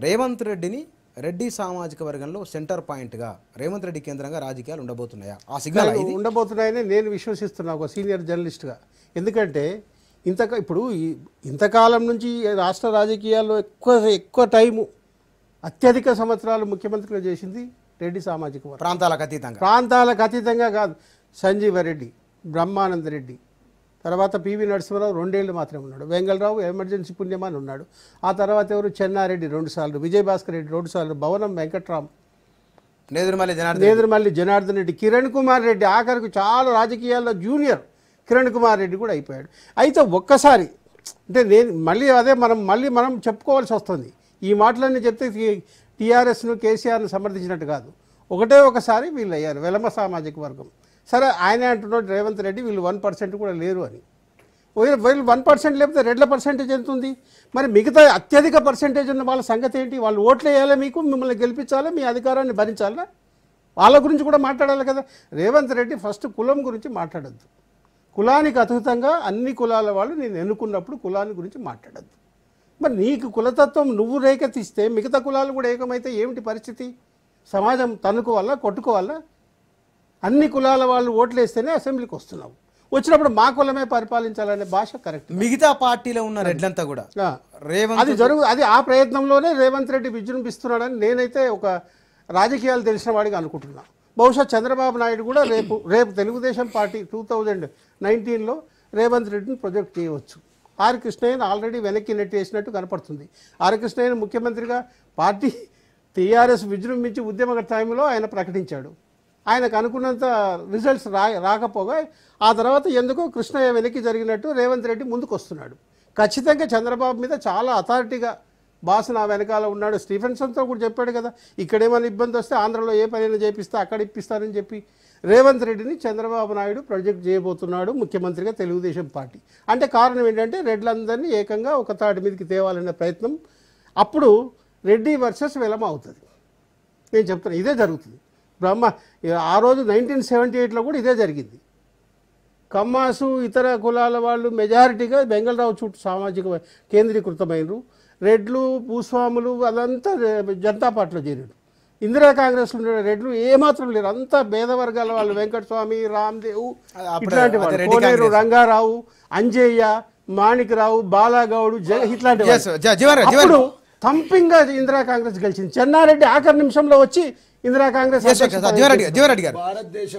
రేవంత్ రెడ్డిని రెడ్డి సామాజిక వర్గంలో సెంటర్ పాయింట్గా రేవంత్ రెడ్డి కేంద్రంగా రాజకీయాలు ఉండబోతున్నాయా? ఆ సిగ్నల్
ఉండబోతున్నాయని నేను విశ్వసిస్తున్నా ఒక సీనియర్ జర్నలిస్ట్గా. ఎందుకంటే ఇప్పుడు ఇంతకాలం నుంచి రాష్ట్ర రాజకీయాల్లో ఎక్కువ టైము, అత్యధిక సంవత్సరాలు ముఖ్యమంత్రిగా చేసింది రెడ్డి సామాజిక వర్గం. ప్రాంతాలకు అతీతంగా కాదు. సంజీవరెడ్డి, బ్రహ్మానందరెడ్డి, తర్వాత పివి నరసింహారావు 2 ఏళ్ళు మాత్రమే ఉన్నాడు, వెంగళరావు ఎమర్జెన్సీ పుణ్యమాని ఉన్నాడు, ఆ తర్వాత ఎవరు చెన్నారెడ్డి 2 సార్లు, విజయభాస్కర్ రెడ్డి 2 సార్లు, భవనం వెంకట్రామ్, నేదురుమల్లి జనార్దన్ రెడ్డి, కిరణ్ కుమార్ రెడ్డి, ఆఖరికి చాలా రాజకీయాల్లో జూనియర్ కిరణ్ కుమార్ రెడ్డి కూడా అయిపోయాడు. అయితే ఒక్కసారి అంటే నేను మనం చెప్పుకోవాల్సి వస్తుంది. ఈ మాటలన్నీ చెప్తే టీఆర్ఎస్ను కేసీఆర్ను సమర్థించినట్టు కాదు. ఒకసారి వీళ్ళు అయ్యారు వెలమ సామాజిక వర్గం. సరే, ఆయనే అంటున్నాడు రేవంత్ రెడ్డి వీళ్ళు 1% కూడా లేరు అని. వీళ్ళు 1% లేకపోతే రెడ్ల పర్సెంటేజ్ ఎంత ఉంది? మరి మిగతా అత్యధిక పర్సెంటేజ్ ఉన్న వాళ్ళ సంగతి ఏంటి? వాళ్ళు ఓట్లు వేయాలా, మీకు మిమ్మల్ని గెలిపించాలా, మీ అధికారాన్ని భరించాలా? వాళ్ళ గురించి కూడా మాట్లాడాలి కదా. రేవంత్ రెడ్డి ఫస్ట్ కులం గురించి మాట్లాడద్దు. కులానికి అతీతంగా అన్ని కులాల వాళ్ళు నేను ఎన్నుకున్నప్పుడు కులాన్ని గురించి మాట్లాడద్దు. మరి నీకు కులతత్వం నువ్వు రేకెత్తిస్తే మిగతా కులాలు కూడా ఏకమైతే ఏమిటి పరిస్థితి? సమాజం తనుకోవాలా, కొట్టుకోవాలా? అన్ని కులాల వాళ్ళు ఓట్లు వేస్తేనే అసెంబ్లీకి వస్తున్నావు. వచ్చినప్పుడు మా కులమే పరిపాలించాలనే భాష కరెక్ట్.
మిగతా పార్టీలో ఉన్న రెడ్లంతా కూడా
అది ఆ ప్రయత్నంలోనే రేవంత్ రెడ్డి విజృంభిస్తున్నాడని నేనైతే ఒక రాజకీయాలు తెలిసిన వాడిగా అనుకుంటున్నా. బహుశా చంద్రబాబు నాయుడు కూడా రేపు తెలుగుదేశం పార్టీ 2019లో రేవంత్ రెడ్డిని ప్రొజెక్ట్ చేయవచ్చు. ఆర్ కృష్ణయ్యను ఆల్రెడీ వెనక్కి నెట్టేసినట్టు కనపడుతుంది. ఆర్ కృష్ణయ్యను ముఖ్యమంత్రిగా పార్టీ టీఆర్ఎస్ విజృంభించి ఉద్యమ టైంలో ఆయన ప్రకటించాడు. ఆయనకు అనుకున్నంత రిజల్ట్స్ రాకపోగా ఆ తర్వాత ఎందుకో కృష్ణయ్య వెనక్కి జరిగినట్టు రేవంత్ రెడ్డి ముందుకు వస్తున్నాడు. ఖచ్చితంగా చంద్రబాబు మీద చాలా అథారిటీగా బాస్ నా వెనకాల ఉన్నాడు. స్టీఫెన్సన్తో కూడా చెప్పాడు కదా, ఇక్కడేమైనా ఇబ్బంది వస్తే ఆంధ్రలో ఏ పనైనా చేపిస్తే అక్కడ ఇప్పిస్తానని చెప్పి రేవంత్ రెడ్డిని చంద్రబాబు నాయుడు ప్రొజెక్ట్ చేయబోతున్నాడు ముఖ్యమంత్రిగా తెలుగుదేశం పార్టీ. అంటే కారణం ఏంటంటే రెడ్లందరినీ ఏకంగా ఒక తాటి మీదకి తేవాలనే ప్రయత్నం. అప్పుడు రెడ్డి వర్సెస్ వెలమ అవుతుంది. నేను చెప్తాను, ఇదే జరుగుతుంది. ఆ రోజు 1978లో కూడా ఇదే జరిగింది. కమ్మాసు ఇతర కులాల వాళ్ళు మెజారిటీగా బెంగళరావు చుట్టూ సామాజిక కేంద్రీకృతమైనరు. రెడ్లు, భూస్వాములు అదంతా జనతా పార్టీలో చేరారు. ఇందిరా కాంగ్రెస్లో రెడ్లు ఏమాత్రం లేరు. అంతా భేద వర్గాల వాళ్ళు, వెంకటస్వామి, రామ్దేవ్ ఇట్లాంటి వాళ్ళు, కోనేరు రంగారావు, అంజయ్య, మాణిక్రావు, బాలాగౌడు, ఇట్లాంటి వాళ్ళు. థంపింగ్ గా ఇందిరా కాంగ్రెస్ గెలిచింది. చెన్నారెడ్డి ఆఖరి నిమిషంలో వచ్చి ఇందిరా కాంగ్రెస్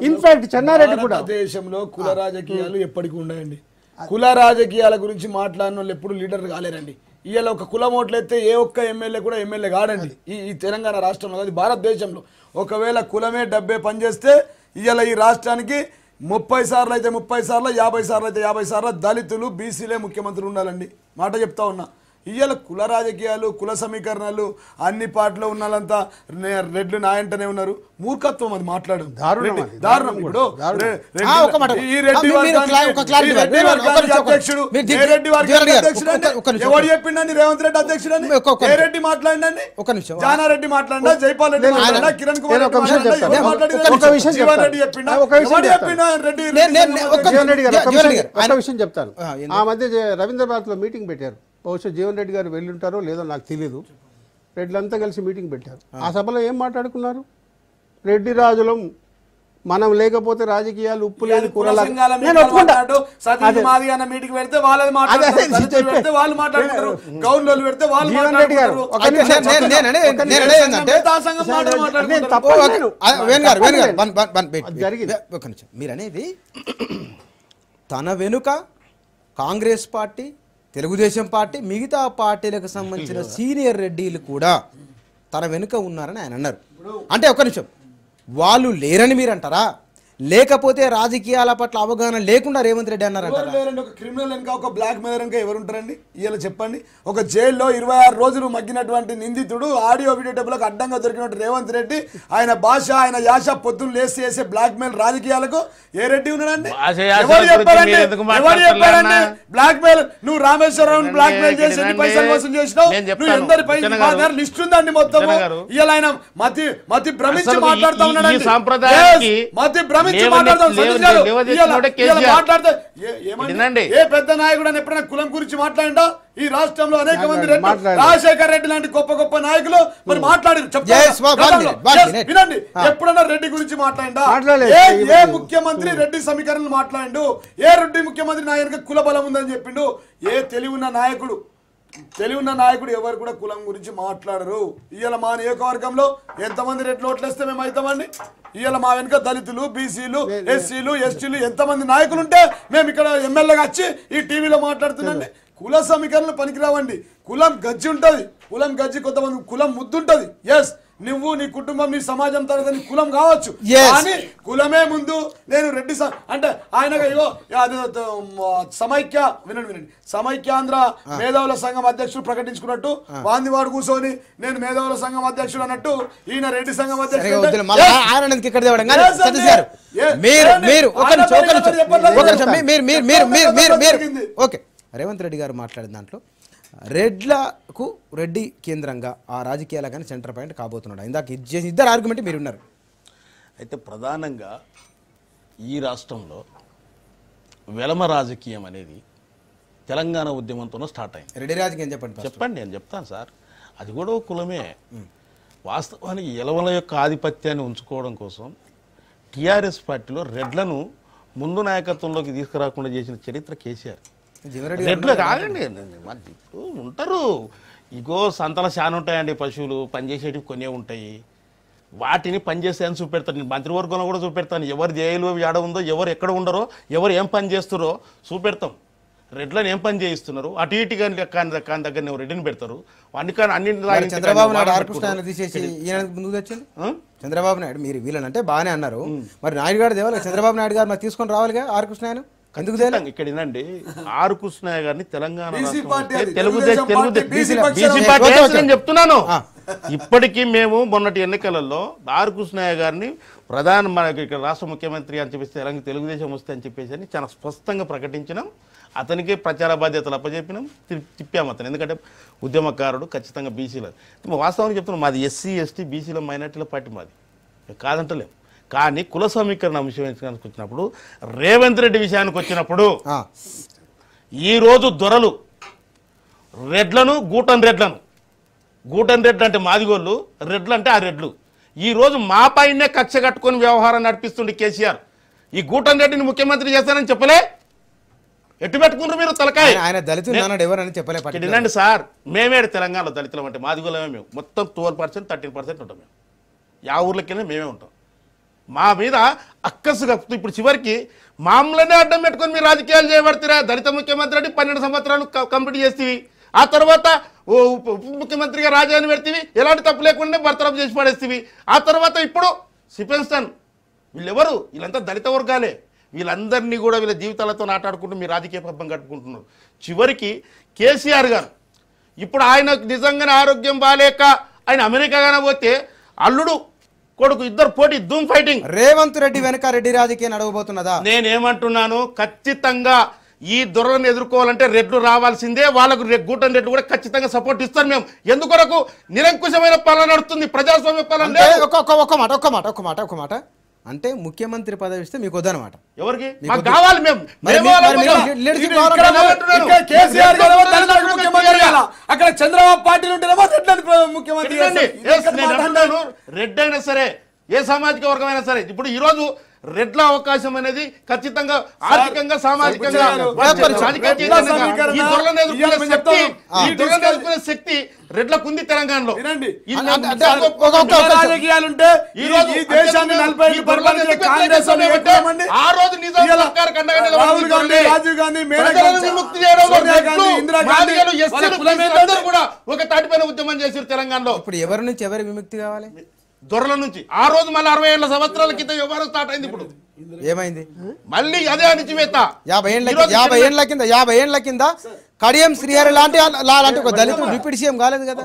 ఇన్ఫాక్ట్ చెన్నారెడ్డి కూడా.
దేశంలో కుల రాజకీయాలు ఎప్పటికీ ఉన్నాయండి. కుల రాజకీయాల గురించి మాట్లాడిన వాళ్ళు ఎప్పుడు లీడర్ కాలేరండి. ఇవాళ ఒక కులం ఓట్లయితే ఏ ఒక్క ఎమ్మెల్యే కూడా ఎమ్మెల్యే కాడండి ఈ తెలంగాణ రాష్ట్రంలో. అది భారతదేశంలో ఒకవేళ కులమే 70 పనిచేస్తే ఇవాళ ఈ రాష్ట్రానికి 30 సార్లు అయితే 30 సార్లు, 50 సార్లు అయితే 50 సార్లు దళితులు, బీసీలే ముఖ్యమంత్రులు ఉండాలండి. మాట చెప్తా ఉన్నా. ఇవాళ కుల రాజకీయాలు, కుల సమీకరణాలు అన్ని పార్టీలో ఉన్నాలంతా రెడ్లు నాయంటనే ఉన్నారు. మూర్ఖత్వం అది మాట్లాడడం దారుణం. ఇప్పుడు ఈ రెడ్డి అధ్యక్షుడు ఎవరు చెప్పిండండి రేవంత్ రెడ్డి అధ్యక్షుడు అని? ఏ రెడ్డి మాట్లాడిండండి? జానారెడ్డి మాట్లాడినా, జైపాల్ రెడ్డి మాట్లాడినా, కిరణ్ కుమార్ రెడ్డి చెప్పిండా?
ఒక విషయం చెప్తాను. ఆ మధ్య రవీంద్రనాథ్ లో మీటింగ్ పెట్టారు బహుశా జీవన్ రెడ్డి గారు వెళ్ళి ఉంటారో లేదో నాకు తెలియదు. రెడ్లంతా కలిసి మీటింగ్ పెట్టారు. ఆ సభలో ఏం మాట్లాడుకున్నారు? రెడ్డి రాజులం, మనం లేకపోతే రాజకీయాలు ఉప్పు లేదు కూరలా. నేను ఒప్పుకుంటా.
మీటింగ్ పెడితే వాళ్ళది మాట్లాడతారు, వాళ్ళు మాట్లాడుకుంటారు, గౌన్లోళ్ళు పెడితే వాళ్ళు
జీవన్ రెడ్డి గారు
మీరు అనేది తన వెనుక కాంగ్రెస్ పార్టీ, తెలుగుదేశం పార్టీ, మిగతా పార్టీలకు సంబంధించిన సీనియర్ రెడ్డిలు కూడా తన వెనుక ఉన్నారని ఆయన అన్నారు. అంటే ఒక్క నిమిషం, వాళ్ళు లేరని మీరు అంటారా, లేకపోతే రాజకీయాల పట్ల అవగాహన లేకుండా రేవంత్ రెడ్డి అన్నారంటారా?
ఒక క్రిమినల్ వెనక, ఒక బ్లాక్ మెయిల్ వెనక ఎవరుంటారండి? ఇలా చెప్పండి. ఒక జైల్లో 26 రోజులు మగ్గినటువంటి నిందితుడు, ఆడియో వీడియో టేపులకు అడ్డంగా దొరికినట్టు రేవంత్ రెడ్డి, ఆయన భాష, ఆయన యాస, పొద్దున్న లేసి చేసే బ్లాక్ మెయిల్ రాజకీయాలకు ఏ రెడ్డి ఉన్నాడండి? ఎవరు చెప్పారండి? బ్లాక్ మెయిల్ నువ్వు రామేశ్వరం బ్లాక్ మెయిల్ చేసి ఎన్ని పైసలు వసూలు చేసినావు, నువ్వు ఎందరి పైసలు లిస్ట్ ఉందండి మొత్తం. ఇలా ఆయన మతి భ్రమించి మాట్లాడుతూ ఉన్నాడండి. మతి భ్రమించి ఏ పెద్ద నాయకుడు అని ఎప్పుడైనా కులం గురించి మాట్లాడిందా? ఈ రాష్ట్రంలో అనేక మంది రాజశేఖర్ రెడ్డి లాంటి గొప్ప గొప్ప నాయకులు మరి మాట్లాడారు. వినండి, ఎప్పుడన్నా రెడ్డి గురించి మాట్లాడిందా? ఏ ముఖ్యమంత్రి రెడ్డి సమీకరణలు మాట్లాడిండు? ఏ రెడ్డి ముఖ్యమంత్రి నాయకుడికి కుల బలం ఉందని చెప్పిండు? ఏ తెలివిన్న నాయకుడు ఎవరు కూడా కులం గురించి మాట్లాడరు. ఇవాళ మా నియోజకవర్గంలో ఎంతమంది రెడ్లు ఓట్లేస్తే మేము అవుతామండి? ఇవాళ మా వెనుక దళితులు, బీసీలు, ఎస్సీలు, ఎస్టీలు ఎంతమంది నాయకులు ఉంటే మేము ఇక్కడ ఎమ్మెల్యేగా వచ్చి ఈ టీవీలో మాట్లాడుతున్నాండి. కుల సమీకరణలు పనికిరావండి. కులం గజ్జి ఉంటుంది, కులం గజ్జి కొంతమంది కులం ముద్దుంటది. ఎస్, నువ్వు నీ కుటుంబం నీ సమాజం తర్వాత నీ కులం కావచ్చు, కానీ కులమే ముందు. నేను రెడ్డి అంటే ఆయన సమైక్య వినండి సమైక్యాంధ్ర మేధావుల సంఘం అధ్యక్షుడు ప్రకటించుకున్నట్టు వాందివాడు కూర్చొని నేను మేధావుల సంఘం అధ్యక్షుడు అన్నట్టు ఈయన రెడ్డి సంఘం అధ్యక్షుడు.
రేవంత్ రెడ్డి గారు మాట్లాడిన దాంట్లో రెడ్లకు రెడ్డి కేంద్రంగా ఆ రాజకీయాలు కానీ సెంటర్ పాయింట్ కాబోతున్నాడు. ఇందాక ఇద్దరు ఆర్గ్యుమెంట్ మీరు ఉన్నారు.
అయితే ప్రధానంగా ఈ రాష్ట్రంలో వెలమ రాజకీయం అనేది తెలంగాణ ఉద్యమంతోనే స్టార్ట్ అయింది.
రెడ్డి రాజకీయం చెప్పండి.
నేను చెప్తాను సార్, అది కూడా ఒక కులమే. వాస్తవానికి ఎలవల యొక్క ఆధిపత్యాన్ని ఉంచుకోవడం కోసం టీఆర్ఎస్ పార్టీలో రెడ్లను ముందు నాయకత్వంలోకి తీసుకురాకుండా చేసిన చరిత్ర కేసీఆర్. రెడ్లు కాదండి, ఇప్పుడు ఉంటారు. ఇగో సంతల చాలా ఉంటాయండి, పశువులు పనిచేసేటివి కొన్ని ఉంటాయి, వాటిని పనిచేసేదని చూపెడతాను. నేను మంత్రివర్గంలో కూడా చూపెడతాను. ఎవరు జైలు ఏడ ఉందో, ఎవరు ఎక్కడ ఉండరో, ఎవరు ఏం పని చేస్తారో చూపెడతాం. రెడ్లను ఏం పని చేయిస్తున్నారు, అటు ఇటు కాని దగ్గర రెడ్డిని పెడతారు.
చంద్రబాబు నాయుడు ఆర్కృష్ణ తీసేసి ముందుకు వచ్చింది. చంద్రబాబు నాయుడు మీరు వీళ్ళనంటే బాగానే అన్నారు, మరి నాయుడు గారు దేవాలి, చంద్రబాబు నాయుడు గారు మరి తీసుకొని రావాలిగా ఆర్కృష్ణ ఆయన.
ఇక్కడ ఏంటండి, ఆర్ కృష్ణయ్య గారిని తెలంగాణ తెలుగుదేశం చెప్తున్నాను. ఇప్పటికీ మేము మొన్నటి ఎన్నికలలో ఆర్ కృష్ణయ్య గారిని మనకి ఇక్కడ రాష్ట్ర ముఖ్యమంత్రి అని చెప్పేసి తెలుగుదేశం వస్తే అని చెప్పేసి చాలా స్పష్టంగా ప్రకటించినాం. అతనికి ప్రచార బాధ్యతలు అప్పచెప్పినాం, తిప్పాము అతను. ఎందుకంటే ఉద్యమకారుడు, ఖచ్చితంగా బీసీలో. వాస్తవానికి చెప్తున్నాం, మాది ఎస్సీ ఎస్టీ బీసీలో మైనార్టీల పార్టీ మాది, కాదంటలేము. కానీ కుల సమీకరణ విషయానికి వచ్చినప్పుడు, రేవంత్ రెడ్డి విషయానికి వచ్చినప్పుడు, ఈరోజు దొరలు రెడ్లను గూటన్ రెడ్లు అంటే మాదిగోళ్ళు, రెడ్లు అంటే ఆ రెడ్లు ఈరోజు మా పైనే కక్ష కట్టుకొని వ్యవహారం నడిపిస్తుండే కేసీఆర్. ఈ గూటన్ రెడ్డిని ముఖ్యమంత్రి చేస్తానని చెప్పలే, ఎట్టు పెట్టుకున్నారు మీరు తలకాయ? వినండి సార్, మేమే తెలంగాణలో దళితులం అంటే మాదిగోళ్ళమే. మేము మొత్తం 12%, 13% ఉంటాం. మేము యా ఊర్లకెళ్ళి మేమే ఉంటాం. మా మీద అక్కసుగా ఇప్పుడు చివరికి మామూలునే అడ్డం పెట్టుకొని మీరు రాజకీయాలు చేయబడతారా? దళిత ముఖ్యమంత్రి అంటే 12 సంవత్సరాలు కంప్లీట్ చేస్తేవి, ఆ తర్వాత ఉప ముఖ్యమంత్రిగా రాజాని పెడితేవి, ఎలాంటి తప్పు లేకుండా బర్తరఫ్ చేసి పడేస్తేవి. ఆ తర్వాత ఇప్పుడు సిపెన్స్టన్, వీళ్ళెవరు? వీళ్ళంతా దళిత వర్గాలే. వీళ్ళందరినీ కూడా వీళ్ళ జీవితాలతో ఆటాడుకుంటూ మీరు రాజకీయ పబ్బం కట్టుకుంటున్నారు. చివరికి కేసీఆర్ గారు ఇప్పుడు ఆయన నిజంగానే ఆరోగ్యం బాగాలేక ఆయన అమెరికాగానే పోతే అల్లుడు కొడుకు ఇద్దరు పోటీ ధూమ్ ఫైటింగ్.
రేవంత్ రెడ్డి వెనక రెడ్డి రాజకీయం నడవబోతున్నదా?
నేనేమంటున్నాను, ఖచ్చితంగా ఈ దొరలను ఎదుర్కోవాలంటే రెడ్లు రావాల్సిందే. వాళ్ళకు గూటన్ రెడ్లు కూడా ఖచ్చితంగా సపోర్ట్ ఇస్తారు. మేము ఎందుకొరకు నిరంకుశమైన పాలన నడుస్తుంది, ప్రజాస్వామ్య పాలన.
ఒక్క మాట అంటే ముఖ్యమంత్రి పదవి ఇస్తే మీకు వద్దనమాట.
ఎవరికి కావాలి? మేము
కేసీఆర్ గారు ముఖ్యమంత్రి అక్కడ చంద్రబాబు పార్టీలు ఉంటేనేమో రెడ్లని ముఖ్యమంత్రి చేస్తారు. ఇది ఎక్కడ మాట అంటారు?
రెడ్ అయినా సరే ఏ సామాజిక వర్గమైనా సరే ఇప్పుడు ఈ రోజు రెడ్ల అవకాశం అనేది ఖచ్చితంగా ఆర్థికంగా సామాజికంగా శక్తి రెడ్లకు ఉంది తెలంగాణలో.
రాజకీయాలుంటే ఈ దేశాన్ని 40 ఏళ్ళు పరిపాలించే కాంగ్రెస్
ఆ రోజు నిజాం సర్కార్
రాహుల్ గాంధీ, రాజీవ్ గాంధీ,
విముక్తి చేయడం కూడా ఒక తాటిపైన ఉద్యమం చేశారు తెలంగాణలో.
ఇప్పుడు ఎవరి నుంచి ఎవరి విముక్తి కావాలి?
దొరల నుంచి. ఆ రోజు మళ్ళీ 60 ఏళ్ల సంవత్సరాల క్రితం వ్యవహారం స్టార్ట్ అయింది. ఇప్పుడు
ఏమైంది?
మళ్ళీ అదే అణిచివేత.
50 ఏళ్ల కింద కడియం శ్రీహరి లాంటి ఒక దళితుడు డిప్యూటీ సీఎం కాలేదు కదా.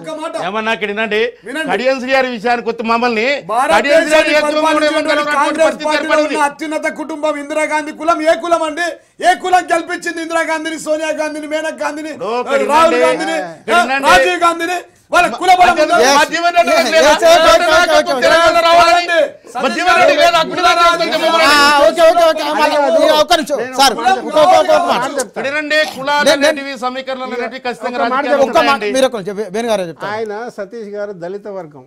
ఏమన్నా ఇక్కడ వినండి, కడియం శ్రీహరి విషయానికి కొత్త మమ్మల్ని
అత్యున్నత కుటుంబం ఇందిరాగాంధీ కులం ఏ కులం అండి? ఏ కులం గెలిపించింది ఇందిరాగాంధీని, సోనియా గాంధీని, మేనకా గాంధీని, రాహుల్ గాంధీని, రాజీవ్ గాంధీని? వాళ్ళ కుల బలం
ఆయన సతీష్ గారు దళిత వర్గం,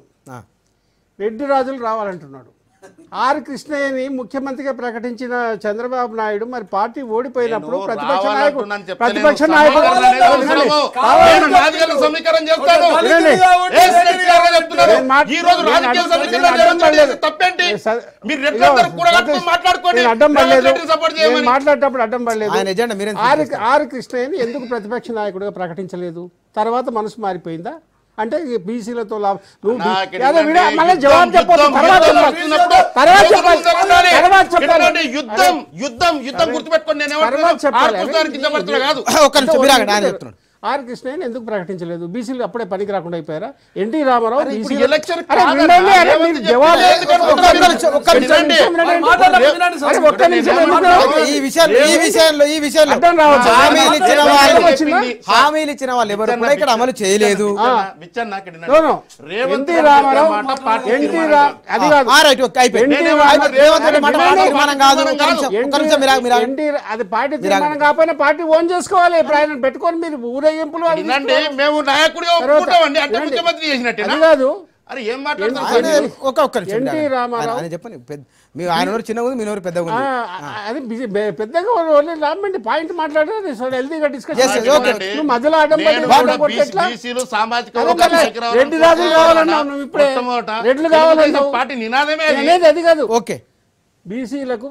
రెడ్డి రాజులు రావాలంటున్నాడు. ఆర్ కృష్ణయ్యని ముఖ్యమంత్రిగా ప్రకటించిన చంద్రబాబు నాయుడు మరి పార్టీ ఓడిపోయినప్పుడు ప్రతిపక్ష నాయకుడు మాట్లాడేటప్పుడు అడ్డం పడలేదు. ఆర్ కృష్ణయ్యని ఎందుకు ప్రతిపక్ష నాయకుడిగా ప్రకటించలేదు? తర్వాత మనసు మారిపోయిందా? అంటే బీసీలతో మళ్ళీ జవాబు ఆర్ కృష్ణయ్యని ఎందుకు ప్రకటించలేదు? బీసీలు అప్పుడే పనికి రాకుండా అయిపోయారా? ఎన్టీ రామారావు
హామీలు ఇచ్చిన వాళ్ళు ఎవరు కూడా ఇక్కడ అమలు చేయలేదు.
ఎన్టీ రామారావు అది పార్టీ తీర్మానం కాకపోయినా పార్టీ ఓన్ చేసుకోవాలి. ఇప్పుడు పెట్టుకొని మీరు ఊరేగింపులు
మేము నాయకుడిగా ఒప్పుకుంటామండి అంటే ముఖ్యమంత్రి చేసినట్టే కాదు. అరే ఏం
ఎన్టీ రామారావు
చెప్పండి. ఆయన చిన్నగా ఉంది, మీ నోరు పెద్దగా ఉంది.
అది పెద్దగా రామండి పాయింట్ మాట్లాడారు హెల్తీగా డిస్కస్ మధ్యలో రెడ్డి రాజులు కావాలన్నావు నువ్వు, ఇప్పుడే రెడ్లు కావాలన్నావు.
పార్టీ నినాదమే
అది కాదు.
ఓకే,
బీసీలకు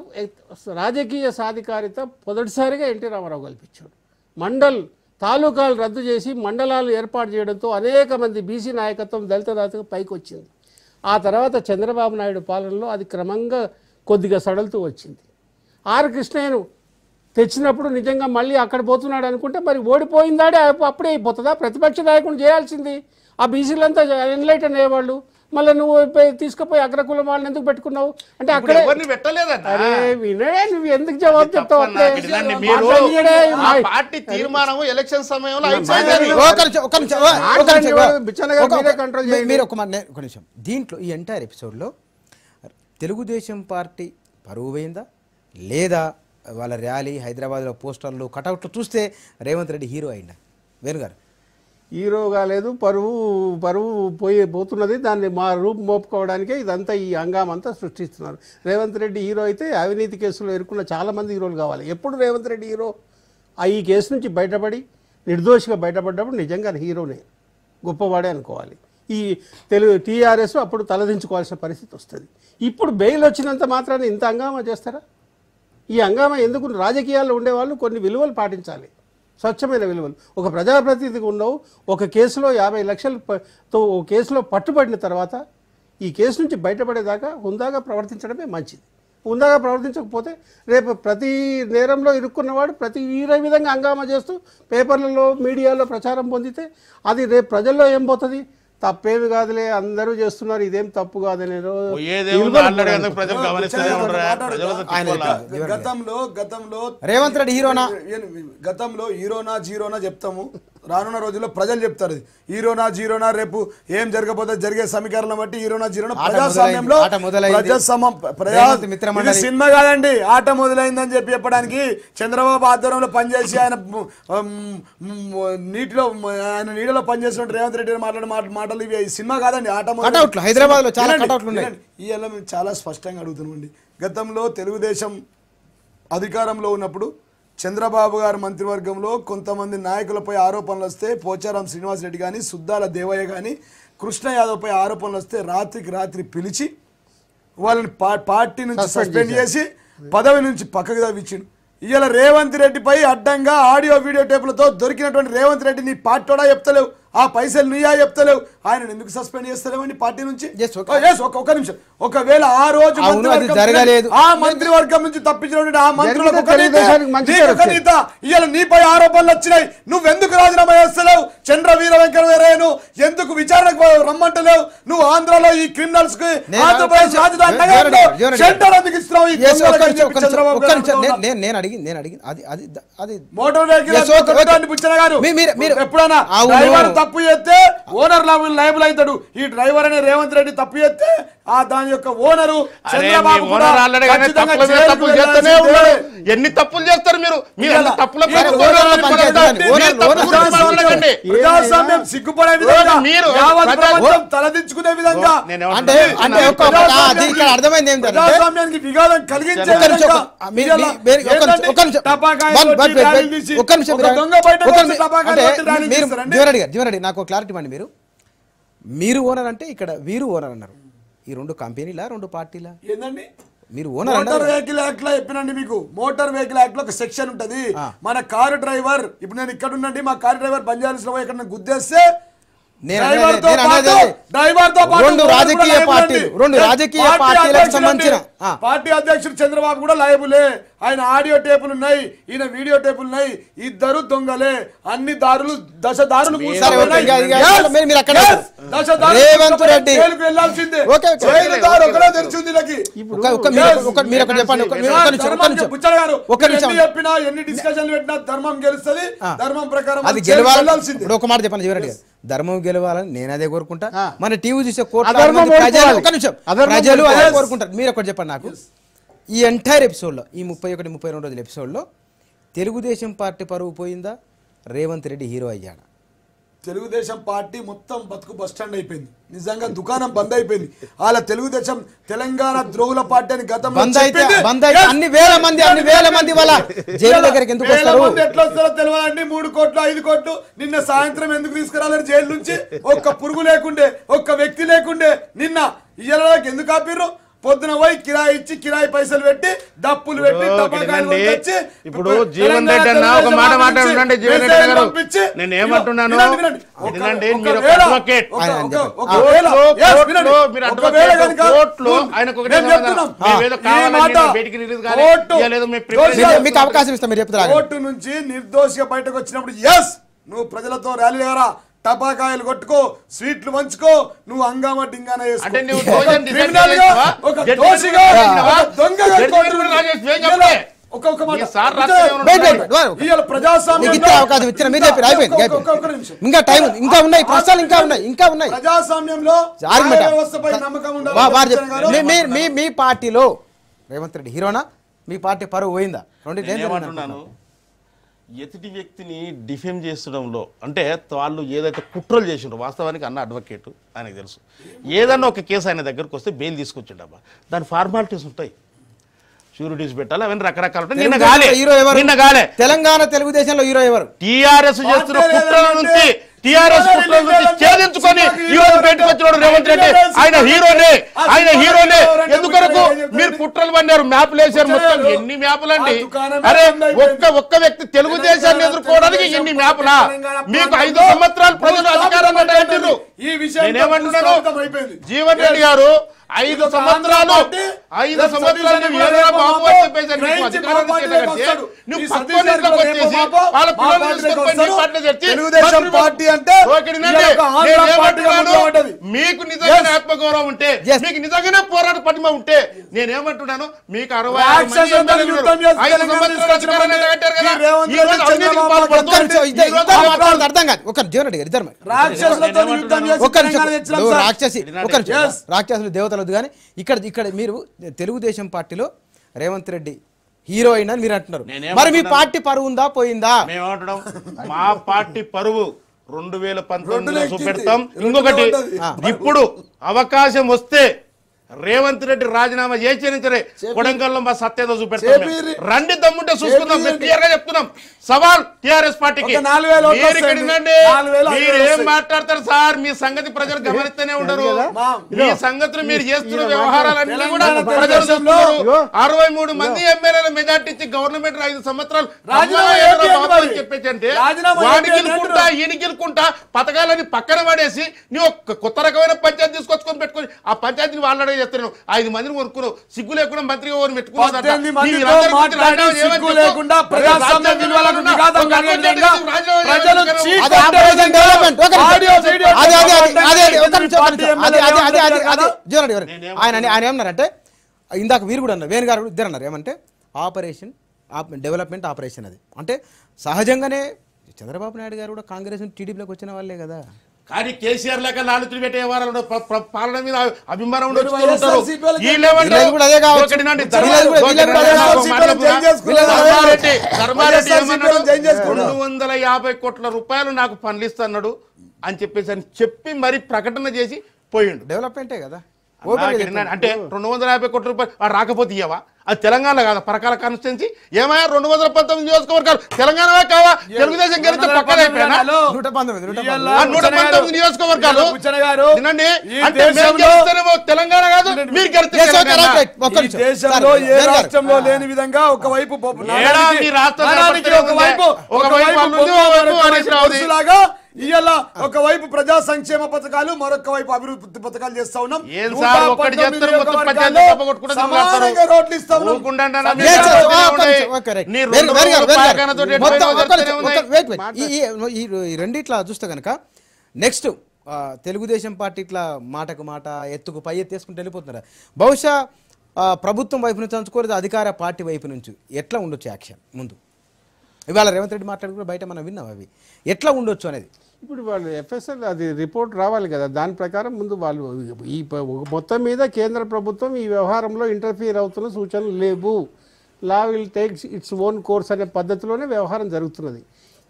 రాజకీయ సాధికారిత మొదటిసారిగా ఎన్టీ రామారావు కల్పించాడు. తాలూకాలు రద్దు చేసి మండలాలు ఏర్పాటు చేయడంతో అనేక మంది బీసీ నాయకత్వం దళిత నాయకత్వం పైకి వచ్చింది. ఆ తర్వాత చంద్రబాబు నాయుడు పాలనలో అది క్రమంగా కొద్దిగా సడలుతూ వచ్చింది. ఆర్ కృష్ణయ్యను తెచ్చినప్పుడు నిజంగా మళ్ళీ అక్కడ పోతున్నాడు అనుకుంటే మరి ఓడిపోయిందాడే అప్పుడే అయిపోతుందా? ప్రతిపక్ష నాయకుడు చేయాల్సింది. ఆ బీసీలంతా ఎన్లైటన్ అయ్యేవాళ్ళు. మళ్ళీ నువ్వు తీసుకుపోయి అగ్రకులం వాళ్ళని ఎందుకు పెట్టుకున్నావు అంటే అక్కడే అరే వినడే నువ్వు ఎందుకు జవాబు చెప్తావు?
దీంట్లో ఈ ఎంటైర్ ఎపిసోడ్లో తెలుగుదేశం పార్టీ పరువు పోయిందా లేదా? వాళ్ళ ర్యాలీ, హైదరాబాద్లో పోస్టర్లు, కటౌట్లు చూస్తే రేవంత్ రెడ్డి హీరో అయిందా? వేణుగారు
హీరోగా లేదు, పరువు పోతున్నది. దాన్ని మా రూపు మోపుకోవడానికే ఇదంతా ఈ హంగామంతా సృష్టిస్తున్నారు. రేవంత్ రెడ్డి హీరో అయితే అవినీతి కేసులో ఇరుక్కున్న చాలామంది హీరోలు కావాలి. ఎప్పుడు రేవంత్ రెడ్డి హీరో? ఈ కేసు నుంచి బయటపడి నిర్దోషిగా బయటపడ్డప్పుడు నిజంగా హీరోనే, గొప్పవాడే అనుకోవాలి. ఈ టీఆర్ఎస్ అప్పుడు తలదించుకోవాల్సిన పరిస్థితి వస్తుంది. ఇప్పుడు బెయిల్ వచ్చినంత మాత్రాన్ని ఇంత హంగామా చేస్తారా? ఈ హంగామా ఎందుకు? రాజకీయాల్లో ఉండేవాళ్ళు కొన్ని విలువలు పాటించాలి, స్వచ్ఛమైన విలువలు. ఒక ప్రజాప్రతినిధిగా ఉన్నావు, ఒక కేసులో 50 లక్షలతో ఓ కేసులో పట్టుబడిన తర్వాత ఈ కేసు నుంచి బయటపడేదాకా హుందాగా ప్రవర్తించడమే మంచిది. హుందాగా ప్రవర్తించకపోతే రేపు ప్రతి నేరంలో ఇరుక్కున్నవాడు ప్రతి విధంగా హంగామా చేస్తూ పేపర్లలో, మీడియాలో ప్రచారం పొందితే అది రేపు ప్రజల్లో ఏం పోతుంది? తప్పేమి కాదులే అందరూ చేస్తున్నారు ఇదేం తప్పు కాదని
ప్రజలు గమనిస్తూనే ఉంటారా?
గతంలో
రేవంత్ రెడ్డి హీరోనా
జీరోనా చెప్తాము. రానున్న రోజుల్లో ప్రజలు చెప్తారు హీరోనా జీరోనా, రేపు ఏం జరగబోతే జరిగే సమీకరణం బట్టి హీరోనా జీరోనా. ప్రజాస్వామ్యంలో సినిమా కాదండి, ఆట మొదలైందని చెప్పడానికి చంద్రబాబు ఆధ్వర్యంలో పనిచేసి ఆయన నీడలో పనిచేసిన రేవంత్ రెడ్డి మాట్లాడే మాటలు ఇవి సినిమా కాదండి, ఆట.
హైదరాబాద్ లో చాలా కటౌట్లు ఉన్నాయి.
ఇవాళ మేము చాలా స్పష్టంగా అడుగుతున్నామండి. గతంలో తెలుగుదేశం అధికారంలో ఉన్నప్పుడు చంద్రబాబు గారి మంత్రివర్గంలో కొంతమంది నాయకులపై ఆరోపణలు వస్తే, పోచారం శ్రీనివాసరెడ్డి కానీ, సుద్దాల దేవయ్య కానీ, కృష్ణ యాదవ్పై ఆరోపణలు వస్తే రాత్రికి రాత్రి పిలిచి వాళ్ళని పార్టీ నుంచి సస్పెండ్ చేసి పదవి నుంచి పక్కకు తవ్వించిండు. ఇవాళ రేవంత్ రెడ్డిపై అడ్డంగా ఆడియో వీడియో టేపులతో దొరికినటువంటి రేవంత్ రెడ్డి నీ పార్టీడా చెప్తలేవు, ఆ పైసలు నుయ్యా చెప్తలేవు, ఆయన ఎందుకు సస్పెండ్ చేస్తలేవండి పార్టీ నుంచి? ఒక నిమిషం, ఒకవేళ ఆ రోజు ఆ మంత్రివర్గం నుంచి తప్పించినటువంటి ఆ మంత్రులకు ఇవాళ నీపై ఆరోపణలు వచ్చినాయి, నువ్వెందుకు రాజీనామా చేస్తలేవు? చంద్ర వీర వెంకటవీరయ్యను ఎందుకు విచారణకు రమ్మంటలేవు? నువ్వు ఆంధ్రలో ఈ క్రిమినల్స్ కి ఆంధ్రప్రదేశ్ రాజధాని సెంటర్ ఎందుకు ఇస్తున్నావు? మోటార్ వెహికల్ ఎప్పుడైనా తప్పు చేస్తే ఓనర్ లైబుల్ అవుతాడు. ఈ డ్రైవర్ అనే రేవంత్ రెడ్డి తప్పు చేస్తే ఆ దాని యొక్క ఓనరు చంద్రబాబు
ఎన్ని తప్పులు చేస్తారు మీరు?
ప్రజాస్వామ్యం సిగ్గుపడే విధంగా, తలదించుకునే విధంగా, ప్రజాస్వామ్యానికి విఘాతం కలిగించే
జీవనరెడ్డి నాకు క్లారిటీ ఇవ్వండి. మీరు ఓనర్ అంటే ఇక్కడ వీరు ఓనర్ అన్నారు. ఈ రెండు కంపెనీలా రెండు పార్టీలా?
ఏందండి
మీరు ఓనర్?
మోటార్ వెహికల్ యాక్ట్ లో చెప్పినండి మీకు. మోటార్ వెహికల్ యాక్ట్ లో ఒక సెక్షన్ ఉంటది. మన కారు డ్రైవర్, ఇప్పుడు నేను ఇక్కడ ఉండండి, మా కారు డ్రైవర్ బంజారాస్ లో ఇక్కడ గుద్దేస్తే
రెండు రాజకీయ పార్టీలకు సంబంధించిన
పార్టీ అధ్యక్షుడు చంద్రబాబు కూడా లయబులే. ఆయన ఆడియో టేపులు ఉన్నాయి, ఈయన వీడియో టేపులు ఉన్నాయి. ఇద్దరు దొంగలే. అన్ని దారులు దశ దారులు వెళ్లాల్సిందే. చెప్పినా ఎన్ని డిస్కషన్లు పెట్టినా ధర్మం గెలుస్తుంది. ధర్మం ప్రకారం
అది గెలవాల్సిందే. ఒక మాట చెప్పండి జీవరెడ్డి గారు, ధర్మం గెలవాలని నేను అదే కోరుకుంటా. మన టీవీ చూసే ప్రజలు అదే కోరుకుంటారు. మీరు ఒకటి చెప్పండి నాకు, ఈ ఎంటైర్ ఎపిసోడ్లో, ఈ 31-32 రోజుల ఎపిసోడ్లో తెలుగుదేశం పార్టీ పరువు పోయిందా, రేవంత్ రెడ్డి హీరో అయ్యాడా?
తెలుగుదేశం పార్టీ మొత్తం బతుకు బస్టాండ్ అయిపోయింది. నిజంగా దుకాణం బంద్ అయిపోయింది. అలా తెలుగుదేశం తెలంగాణ ద్రోహుల పార్టీ అని గతంలో
అన్ని వేల మంది వాళ్ళ జైలు దగ్గరికి ఎందుకు వస్తారు?
ఎట్లా వస్తారో తెలియాలండి. 3 కోట్లు 5 కోట్లు నిన్న సాయంత్రం ఎందుకు తీసుకురాలని జైలు నుంచి? ఒక్క పురుగు లేకుండే, ఒక్క వ్యక్తి లేకుండే. నిన్న ఇయ్యలకి ఎందుకు ఆపిర్రు? పొద్దున పోయి కిరాయి ఇచ్చి కిరాయి పైసలు పెట్టి డప్పులు పెట్టి
ఇప్పుడు జీవన్ రెడ్డి అన్న ఒక మాట మాట్లాడుతుంటే జీవన్ రెడ్డి గారు నేను ఏమంటున్నాను,
మీకు అవకాశం ఇస్తాం, మీరు చెప్తారు.
కోర్టు నుంచి నిర్దోషిగా బయటకు వచ్చినప్పుడు ఎస్ నువ్వు ప్రజలతో ర్యాలీ చేయరా, టపాకాయలు కొట్టుకో, స్వీట్లు పంచుకో, నువ్వు హంగామా డింగానా
ఇంకా టైం ఇంకా ఉన్నాయి, ప్రశ్నలు ఇంకా ఉన్నాయి.
ప్రజాస్వామ్యంలో
మీ పార్టీలో రేవంత్ రెడ్డి హీరోనా, మీ పార్టీ పరువు పోయిందా?
ఏమంటున్నాను, ఎదుటి వ్యక్తిని డిఫేమ్ చేసడంలో అంటే వాళ్ళు ఏదైతే కుట్రలు చేసిండ్రో, వాస్తవానికి అన్న అడ్వకేట్, ఆయనకు తెలుసు. ఏదన్నా ఒక కేసు ఆయన దగ్గరకు వస్తే బెయిల్ తీసుకొచ్చిండబ్బా, దాని ఫార్మాలిటీస్ ఉంటాయి, షూరిటీస్ పెట్టాలి, అవన్నీ రకరకాలు ఉంటాయి. నిన్న గాలే
తెలంగాణ తెలుగుదేశంలో హీరో ఎవరు?
టీఆర్ఎస్ చేస్తున్న కుట్రల నుంచి ఛేదించుకొని ఈ రోజు బయటకు వచ్చినాడు రేవంత్ రెడ్డి. ఆయన హీరోనే. ఎందుకొరకు మీరు కుట్రలు పన్నారు, మ్యాప్లు వేసారు, మొత్తం ఎన్ని మ్యాపులు అండి? అరే ఒక్క వ్యక్తి తెలుగుదేశాన్ని ఎదుర్కోవడానికి ఎన్ని మ్యాపులా? మీకు 5 సంవత్సరాలు ప్రజలు అధికారంగా నేనేమంటున్నాను, జీవన్ రెడ్డి గారు 5 సంవత్సరాలు
తెలుగుదేశం పార్టీ అంటే
మీకు నిజంగానే ఆత్మగౌరవం ఉంటే, మీకు నిజంగానే పోరాట పటిమ ఉంటే, నేనేమంటున్నాను, మీకు 60
అర్థం కాదు. ఒక జీవన్ రెడ్డి గారు ఇద్దరు రాక్షసులు దేవతలు వద్దు కానీ ఇక్కడ మీరు తెలుగుదేశం పార్టీలో రేవంత్ రెడ్డి హీరో అయినా మీరు అంటున్నారు. మరి మీ పార్టీ పరువు ఉందా పోయిందా?
మేమేమంటున్నాం, మా పార్టీ పరువు 2019లో చూపెడతాం. ఇంకొకటి, ఇప్పుడు అవకాశం వస్తే రేవంత్ రెడ్డి రాజీనామా చేసిన సరే కొడంగల్లో మా సత్యేదో చూపెడతాం. రండి, దమ్ముంటే చూసుకుందాం. క్లియర్ గా చెప్తున్నాం, సవాల్ టిఆర్ఎస్ పార్టీకి. మీరు ఏం మాట్లాడతారు సార్? మీ సంగతి ప్రజలు గమనిస్తూనే ఉండరు. మీ సంగతులు మీరు చేస్తున్న వ్యవహారాలన్నీ కూడా ప్రజలు చూస్తున్నారు. 63 మంది ఎమ్మెల్యేల మెజార్టీ ఇచ్చి గవర్నమెంట్ 5 సంవత్సరాలు చెప్పేసి వాడిని గెలుకుంటా ఈయన గెలుకుంటా పథకాలని పక్కన పడేసి నువ్వు కొత్త రకమైన పంచాయతీ తీసుకొచ్చుకొని పెట్టుకొని ఆ పంచాయతీని వాళ్ళ చేస్తున్నాను. 5 మందిని కొనుక్కున్నావు, సిగ్గు లేకుండా మంత్రిగా
ఆయన ఏమన్నారంటే, ఇందాక వీరు కూడా అన్నారు, వేణు గారు ఇద్దరు అన్నారు, ఏమంటే ఆపరేషన్ డెవలప్మెంట్ ఆపరేషన్. అది అంటే సహజంగానే చంద్రబాబు నాయుడు గారు కూడా కాంగ్రెస్ టీడీపీలోకి వచ్చిన వాళ్ళే కదా.
కానీ కేసీఆర్ లేక లాలుతులు పెట్టే వారు పాలన మీద అభిమానం ధర్మారెడ్డి 250 కోట్ల రూపాయలు నాకు పనులిస్తున్నాడు అని చెప్పి మరి ప్రకటన చేసి పోయిండు.
డెవలప్మెంటే కదా.
అంటే 250 కోట్ల రూపాయలు రాకపోతే ఇవ్వవా? అది తెలంగాణ కాదా? పరకాల కాన్స్టిట్యున్సీ ఏమయ్యా 219 నియోజకవర్గాలు తెలంగాణవే కావా? తెలుగుదేశం గెలిస్తే పక్కన అయిపోయినా 119 నియోజకవర్గాలు తినండి. అంటే తెలంగాణ కాదు, మీరు గెలిస్తే
దేశంలో ఏ రాష్ట్రంలో లేని విధంగా ఒకవైపు ఇవాళ ఒకవైపు ప్రజా సంక్షేమ పథకాలు, మరొక వైపు అభివృద్ధి పథకాలు చేస్తా ఉన్నాం. రోడ్లు ఇస్తా ఉన్నాం.
ఈ రెండిట్లా చూస్తే కనుక నెక్స్ట్ తెలుగుదేశం పార్టీ ఇట్లా మాటకు మాట ఎత్తుకు పై ఎత్తేసుకుంటూ వెళ్ళిపోతున్నారు. బహుశా ప్రభుత్వం వైపు నుంచి అంచుకోలేదు, అధికార పార్టీ వైపు నుంచి ఎట్లా ఉండొచ్చు యాక్షన్ ముందు? ఇవాళ రేవంత్ రెడ్డి మాట్లాడుకుంటే బయట మనం విన్నాం, అవి ఎట్లా ఉండొచ్చు అనేది.
ఇప్పుడు వాళ్ళు ఎఫ్ఎస్ఎల్ అది రిపోర్ట్ రావాలి కదా, దాని ప్రకారం ముందు వాళ్ళు ఈ మొత్తం మీద కేంద్ర ప్రభుత్వం ఈ వ్యవహారంలో ఇంటర్ఫియర్ అవుతున్న సూచనలు లేవు, law will take its own course అనే పద్ధతిలోనే వ్యవహారం జరుగుతున్నది.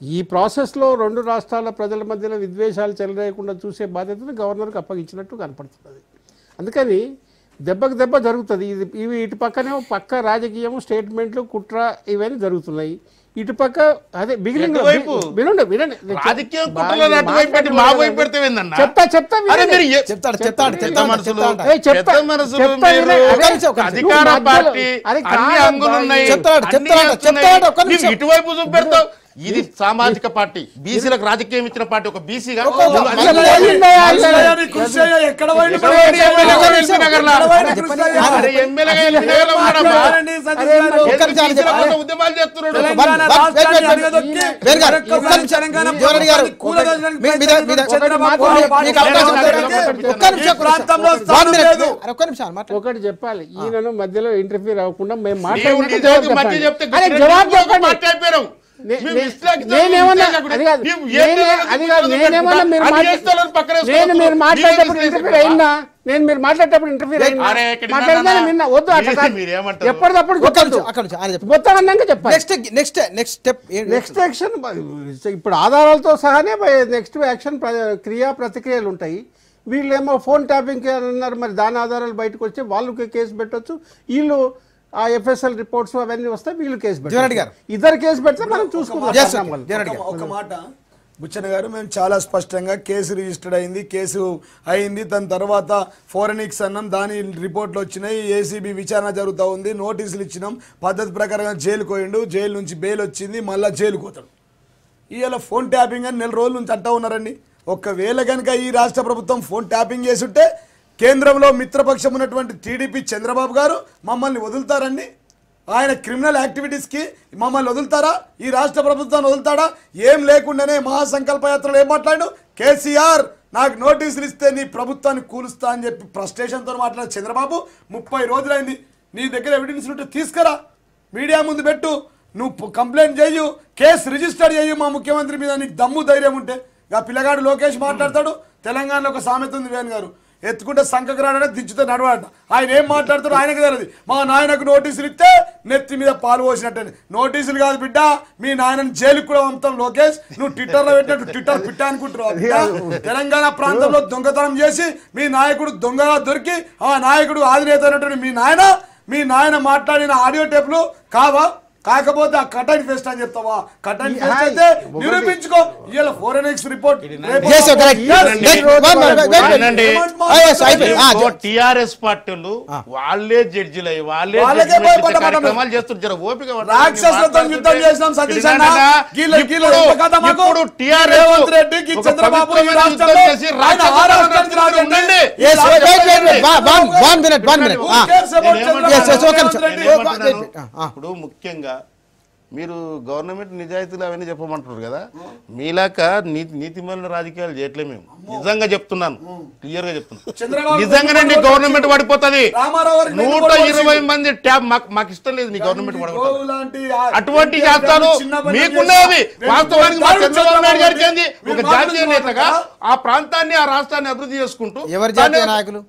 ఈ ప్రాసెస్లో 2 రాష్ట్రాల ప్రజల మధ్యలో విద్వేషాలు చెలరేయకుండా చూసే బాధ్యతను గవర్నర్కి అప్పగించినట్టు కనపడుతున్నది. అందుకని దెబ్బకు దెబ్బ జరుగుతుంది. ఇవి ఇటు పక్కనే పక్క రాజకీయము, స్టేట్మెంట్లు, కుట్ర ఇవన్నీ జరుగుతున్నాయి. ఇటుపక్క అదే బిగినింగ్
ఇటువైపు చూపెడతావు. ఇది సామాజిక పార్టీ, బీసీలకు రాజకీయం ఇచ్చిన పార్టీ. ఒక బీసీగా ఉద్యమాలు చేస్తున్నాడు.
ఒకటి చెప్పాలి, ఈయనను మధ్యలో ఇంటర్ఫీర్ అవ్వకుండా మేము మీరు మాట్లాడేటప్పుడు ఇంటర్ఫీర్ అయినా వద్దు, ఎప్పటికప్పుడు నెక్స్ట్ యాక్షన్. ఇప్పుడు ఆధారాలతో సహానే నెక్స్ట్ యాక్షన్ క్రియా ప్రతిక్రియలు ఉంటాయి. వీళ్ళేమో ఫోన్ ట్యాపింగ్ అన్నారు, మరి దాని ఆధారాలు బయటకు వచ్చి వాళ్ళకి కేసు పెట్టవచ్చు. వీళ్ళు ఆ ఎఫ్ఎస్ఎల్ రిపోర్ట్స్ అవన్నీ వస్తే వీళ్ళు కేసు పెట్టారు. ఇద్దరు కేసు పెడితే మనం చూసుకుంటాం.
ఒక మాట బుచ్చన గారు, మేము చాలా స్పష్టంగా కేసు రిజిస్టర్డ్ అయింది, కేసు అయింది, దాని తర్వాత ఫోరెనిక్స్ అన్నాం, దాని రిపోర్ట్లు వచ్చినాయి, ఏసీబీ విచారణ జరుగుతూ ఉంది, నోటీసులు ఇచ్చినాం, పద్ధతి ప్రకారంగా జైలుకు పోయిండు, జైలు నుంచి బెయిల్ వచ్చింది, మళ్ళీ జైలుకు పోతాడు. ఇవాళ ఫోన్ ట్యాపింగ్ అని 4 రోజుల నుంచి అంటూ ఉన్నారండి. ఒకవేళ కనుక ఈ రాష్ట్ర ప్రభుత్వం ఫోన్ ట్యాపింగ్ చేస్తుంటే కేంద్రంలో మిత్రపక్షం ఉన్నటువంటి టీడీపీ చంద్రబాబు గారు మమ్మల్ని వదులుతారండి? ఆయన క్రిమినల్ యాక్టివిటీస్కి మమ్మల్ని వదులుతారా? ఈ రాష్ట్ర ప్రభుత్వాన్ని వదులుతాడా? ఏం లేకుండానే మహాసంకల్పయాత్రలో ఏం మాట్లాడు? కేసీఆర్ నాకు నోటీసులు ఇస్తే నీ ప్రభుత్వాన్ని కూలుస్తా అని చెప్పి ఫ్రస్ట్రేషన్తో మాట్లాడే చంద్రబాబు 30 రోజులైంది. నీ దగ్గర ఎవిడెన్స్ ఉంటే తీసుకురా, మీడియా ముందు పెట్టు, నువ్వు కంప్లైంట్ చేయు, కేసు రిజిస్టర్ చేయు మా ముఖ్యమంత్రి మీద, నీకు దమ్ము ధైర్యం ఉంటే. ఇక పిల్లగాడు లోకేష్ మాట్లాడతాడు, తెలంగాణలో ఒక సామెత ఉంది వేణు గారు, ఎత్తుకుంటే సంకరాడే దించుతే నడవాడ. ఆయన ఏం మాట్లాడతాడు ఆయనకు తెలియదు. మా నాయనకు నోటీసులు ఇస్తే నెత్తి మీద పాలు పోసినట్టే. నోటీసులు కాదు బిడ్డ, మీ నాయనని జైలుకు కూడా పంపుతాం లోకేష్. నువ్వు ట్విట్టర్లో పెట్టినట్టు ట్విట్టర్ పిట్ట అనుకుంటున్నావు. తెలంగాణ ప్రాంతంలో దొంగతనం చేసి మీ నాయకుడు దొంగగా దొరికి ఆ నాయకుడు ఆధినేత అయినటువంటి మీ నాయన మాట్లాడిన ఆడియో టేపులు కావా? కాకపోతే ఆ కటన్ ఫెస్ట్ అని చెప్తావా? కటన్ ఫెస్ట్ అయితే నిరూపించుకో. ఇవాళ ఫోరెన్సిక్స్ రిపోర్ట్
టిఆర్ఎస్ పార్టీలు వాళ్ళే జడ్జిలు అయ్యి వాళ్ళే కార్యక్రమాలు చేస్తుంటారు. ఓపిక
రాక్షసులతో యుద్ధం చేసినాం సతీష్ అన్న. ఇప్పుడు
టిఆర్ఎస్
రెడ్డికి చంద్రబాబు ఈ రాష్ట్రంలో ఆయన ఆ రాష్ట్రానికి రాడు.
ఇప్పుడు ముఖ్యంగా మీరు గవర్నమెంట్ నిజాయితీలు అవన్నీ చెప్పమంటున్నారు కదా, మీలాక నీతిమూలన రాజకీయాలు చేయట్లే. మేము నిజంగా చెప్తున్నాను, క్లియర్ గా చెప్తున్నాను. నిజంగానే గవర్నమెంట్ పడిపోతుంది. 120 మంది ట్యాబ్ మాకు ఇష్టం లేదు నీ గవర్నమెంట్ పడిపోతుంది. అటువంటి శాస్త్రాలు మీకున్నవి. వాస్తవానికి మా చంద్రబాబు నాయుడు గారికి ఏంది, ఒక జాతీయ నేతగా ఆ ప్రాంతాన్ని ఆ రాష్ట్రాన్ని అభివృద్ధి చేసుకుంటూ
నాయకులు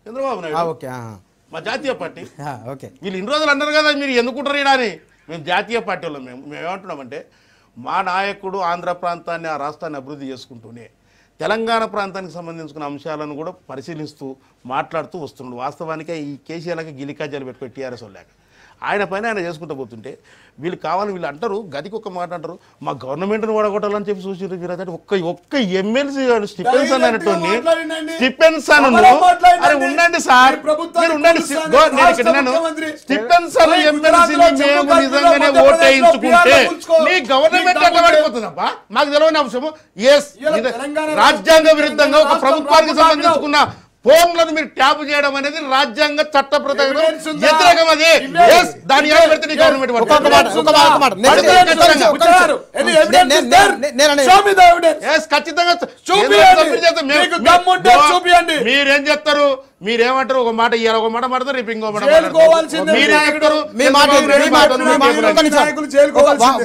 చంద్రబాబు నాయుడు మా జాతీయ పార్టీ. వీళ్ళు ఇన్ని రోజులు అన్నారు కదా మీరు ఎందుకుంటారు ఇలా అని. మేము జాతీయ పార్టీలో మేము ఏమంటున్నామంటే మా నాయకుడు ఆంధ్ర ప్రాంతాన్ని ఆ రాష్ట్రాన్ని అభివృద్ధి చేసుకుంటూనే తెలంగాణ ప్రాంతానికి సంబంధించిన అంశాలను కూడా పరిశీలిస్తూ మాట్లాడుతూ వస్తున్నాడు. వాస్తవానికి ఈ కేసీఆర్కి గిలికాజాలు పెట్టుకుని టీఆర్ఎస్ వాళ్ళాక ఆయన పైన ఆయన చేసుకుంటూ పోతుంటే వీళ్ళు కావాలని వీళ్ళు అంటారు, గదికి ఒక మాట అంటారు, మా గవర్నమెంట్ని ఓడగొట్టాలని చెప్పి చూసి మీరు ఒక్క ఎమ్మెల్సీ స్టిఫెన్సన్ అనేటువంటి స్టిఫెన్సన్ అరే ఉండండి సార్, మీరు ఉండండి. నేను ఇక్కడ స్టిఫెన్సన్ ఎమ్మెల్సీని మేము నిజంగానే ఓటేయించుకుంటే నీ గవర్నమెంట్ ఎట్లా పడిపోతుందప్పా మాకు తెలియని అంశము. ఎస్, రాజ్యాంగ విరుద్ధంగా ఒక ప్రభుత్వానికి సంబంధించుకున్న ఫోన్లను మీరు ట్యాప్ చేయడం అనేది రాజ్యాంగ చట్ట ప్రకారం వ్యతిరేకం. అది దాని గవర్నమెంట్ ఖచ్చితంగా మీరేం చెప్తారు, మీరేమంటారు, ఒక మాట ఇవ్వాలి, ఒక మాట మాడతారు, రేపు ఇంకో మాట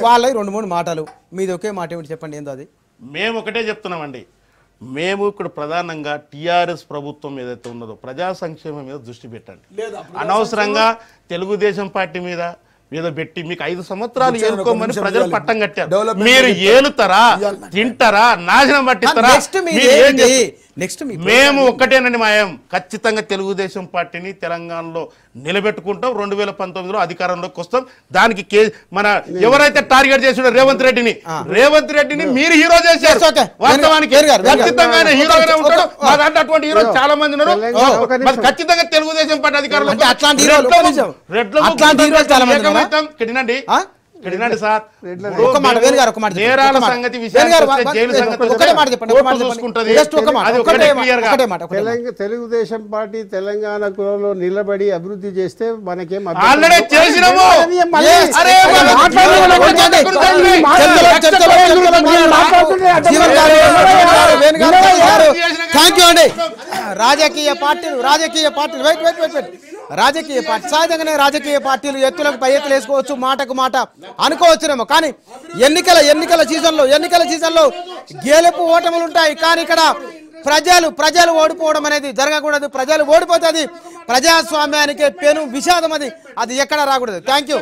వాళ్ళ 2-3 మాటలు మీది ఒకే మాట ఏమిటి చెప్పండి, ఏందో అది.
మేము ఒకటే చెప్తున్నామండి, మేము ఇక్కడ ప్రధానంగా టీఆర్ఎస్ ప్రభుత్వం ఏదైతే ఉన్నదో ప్రజా సంక్షేమం మీద దృష్టి పెట్టండి. అనవసరంగా తెలుగుదేశం పార్టీ మీద ఏదో పెట్టి మీకు 5 సంవత్సరాలు ఏలుకోమని ప్రజలు పట్టం కట్టారు. మీరు ఏలుతారా, తింటారా, నాశనం పట్టిస్తారా? మేము ఒక్కటేనండి మాయం, ఖచ్చితంగా తెలుగుదేశం పార్టీని తెలంగాణలో నిలబెట్టుకుంటాం. 2019లో అధికారంలోకి వస్తాం. దానికి మన ఎవరైతే టార్గెట్ చేసాడో రేవంత్ రెడ్డిని మీరు హీరో చేశారు. వాస్తవానికి ఖచ్చితంగా హీరోగానే ఉంటాడు. మా దాంట్లో అటువంటి హీరో చాలా మంది ఉన్నారు. ఖచ్చితంగా తెలుగుదేశం పార్టీ అధికారంలో కిడినండి సార్. నేరాల సంగతి
తెలుగుదేశం పార్టీ తెలంగాణలో నిలబడి అభివృద్ధి చేస్తే మనకేం
ఆల్రెడీ చేసినాము.
రాజకీయ పార్టీలు సహజంగానే రాజకీయ పార్టీలు ఎత్తులకు పై ఎత్తులు వేసుకోవచ్చు, మాటకు మాట అనుకోవచ్చునేమో. కానీ ఎన్నికల సీజన్లో గెలుపు ఓటములు ఉంటాయి. కానీ ఇక్కడ ప్రజలు ఓడిపోవడం అనేది జరగకూడదు. ప్రజలు ఓడిపోతే అది ప్రజాస్వామ్యానికి పెను విషాదం. అది ఎక్కడ రాకూడదు. Thank you.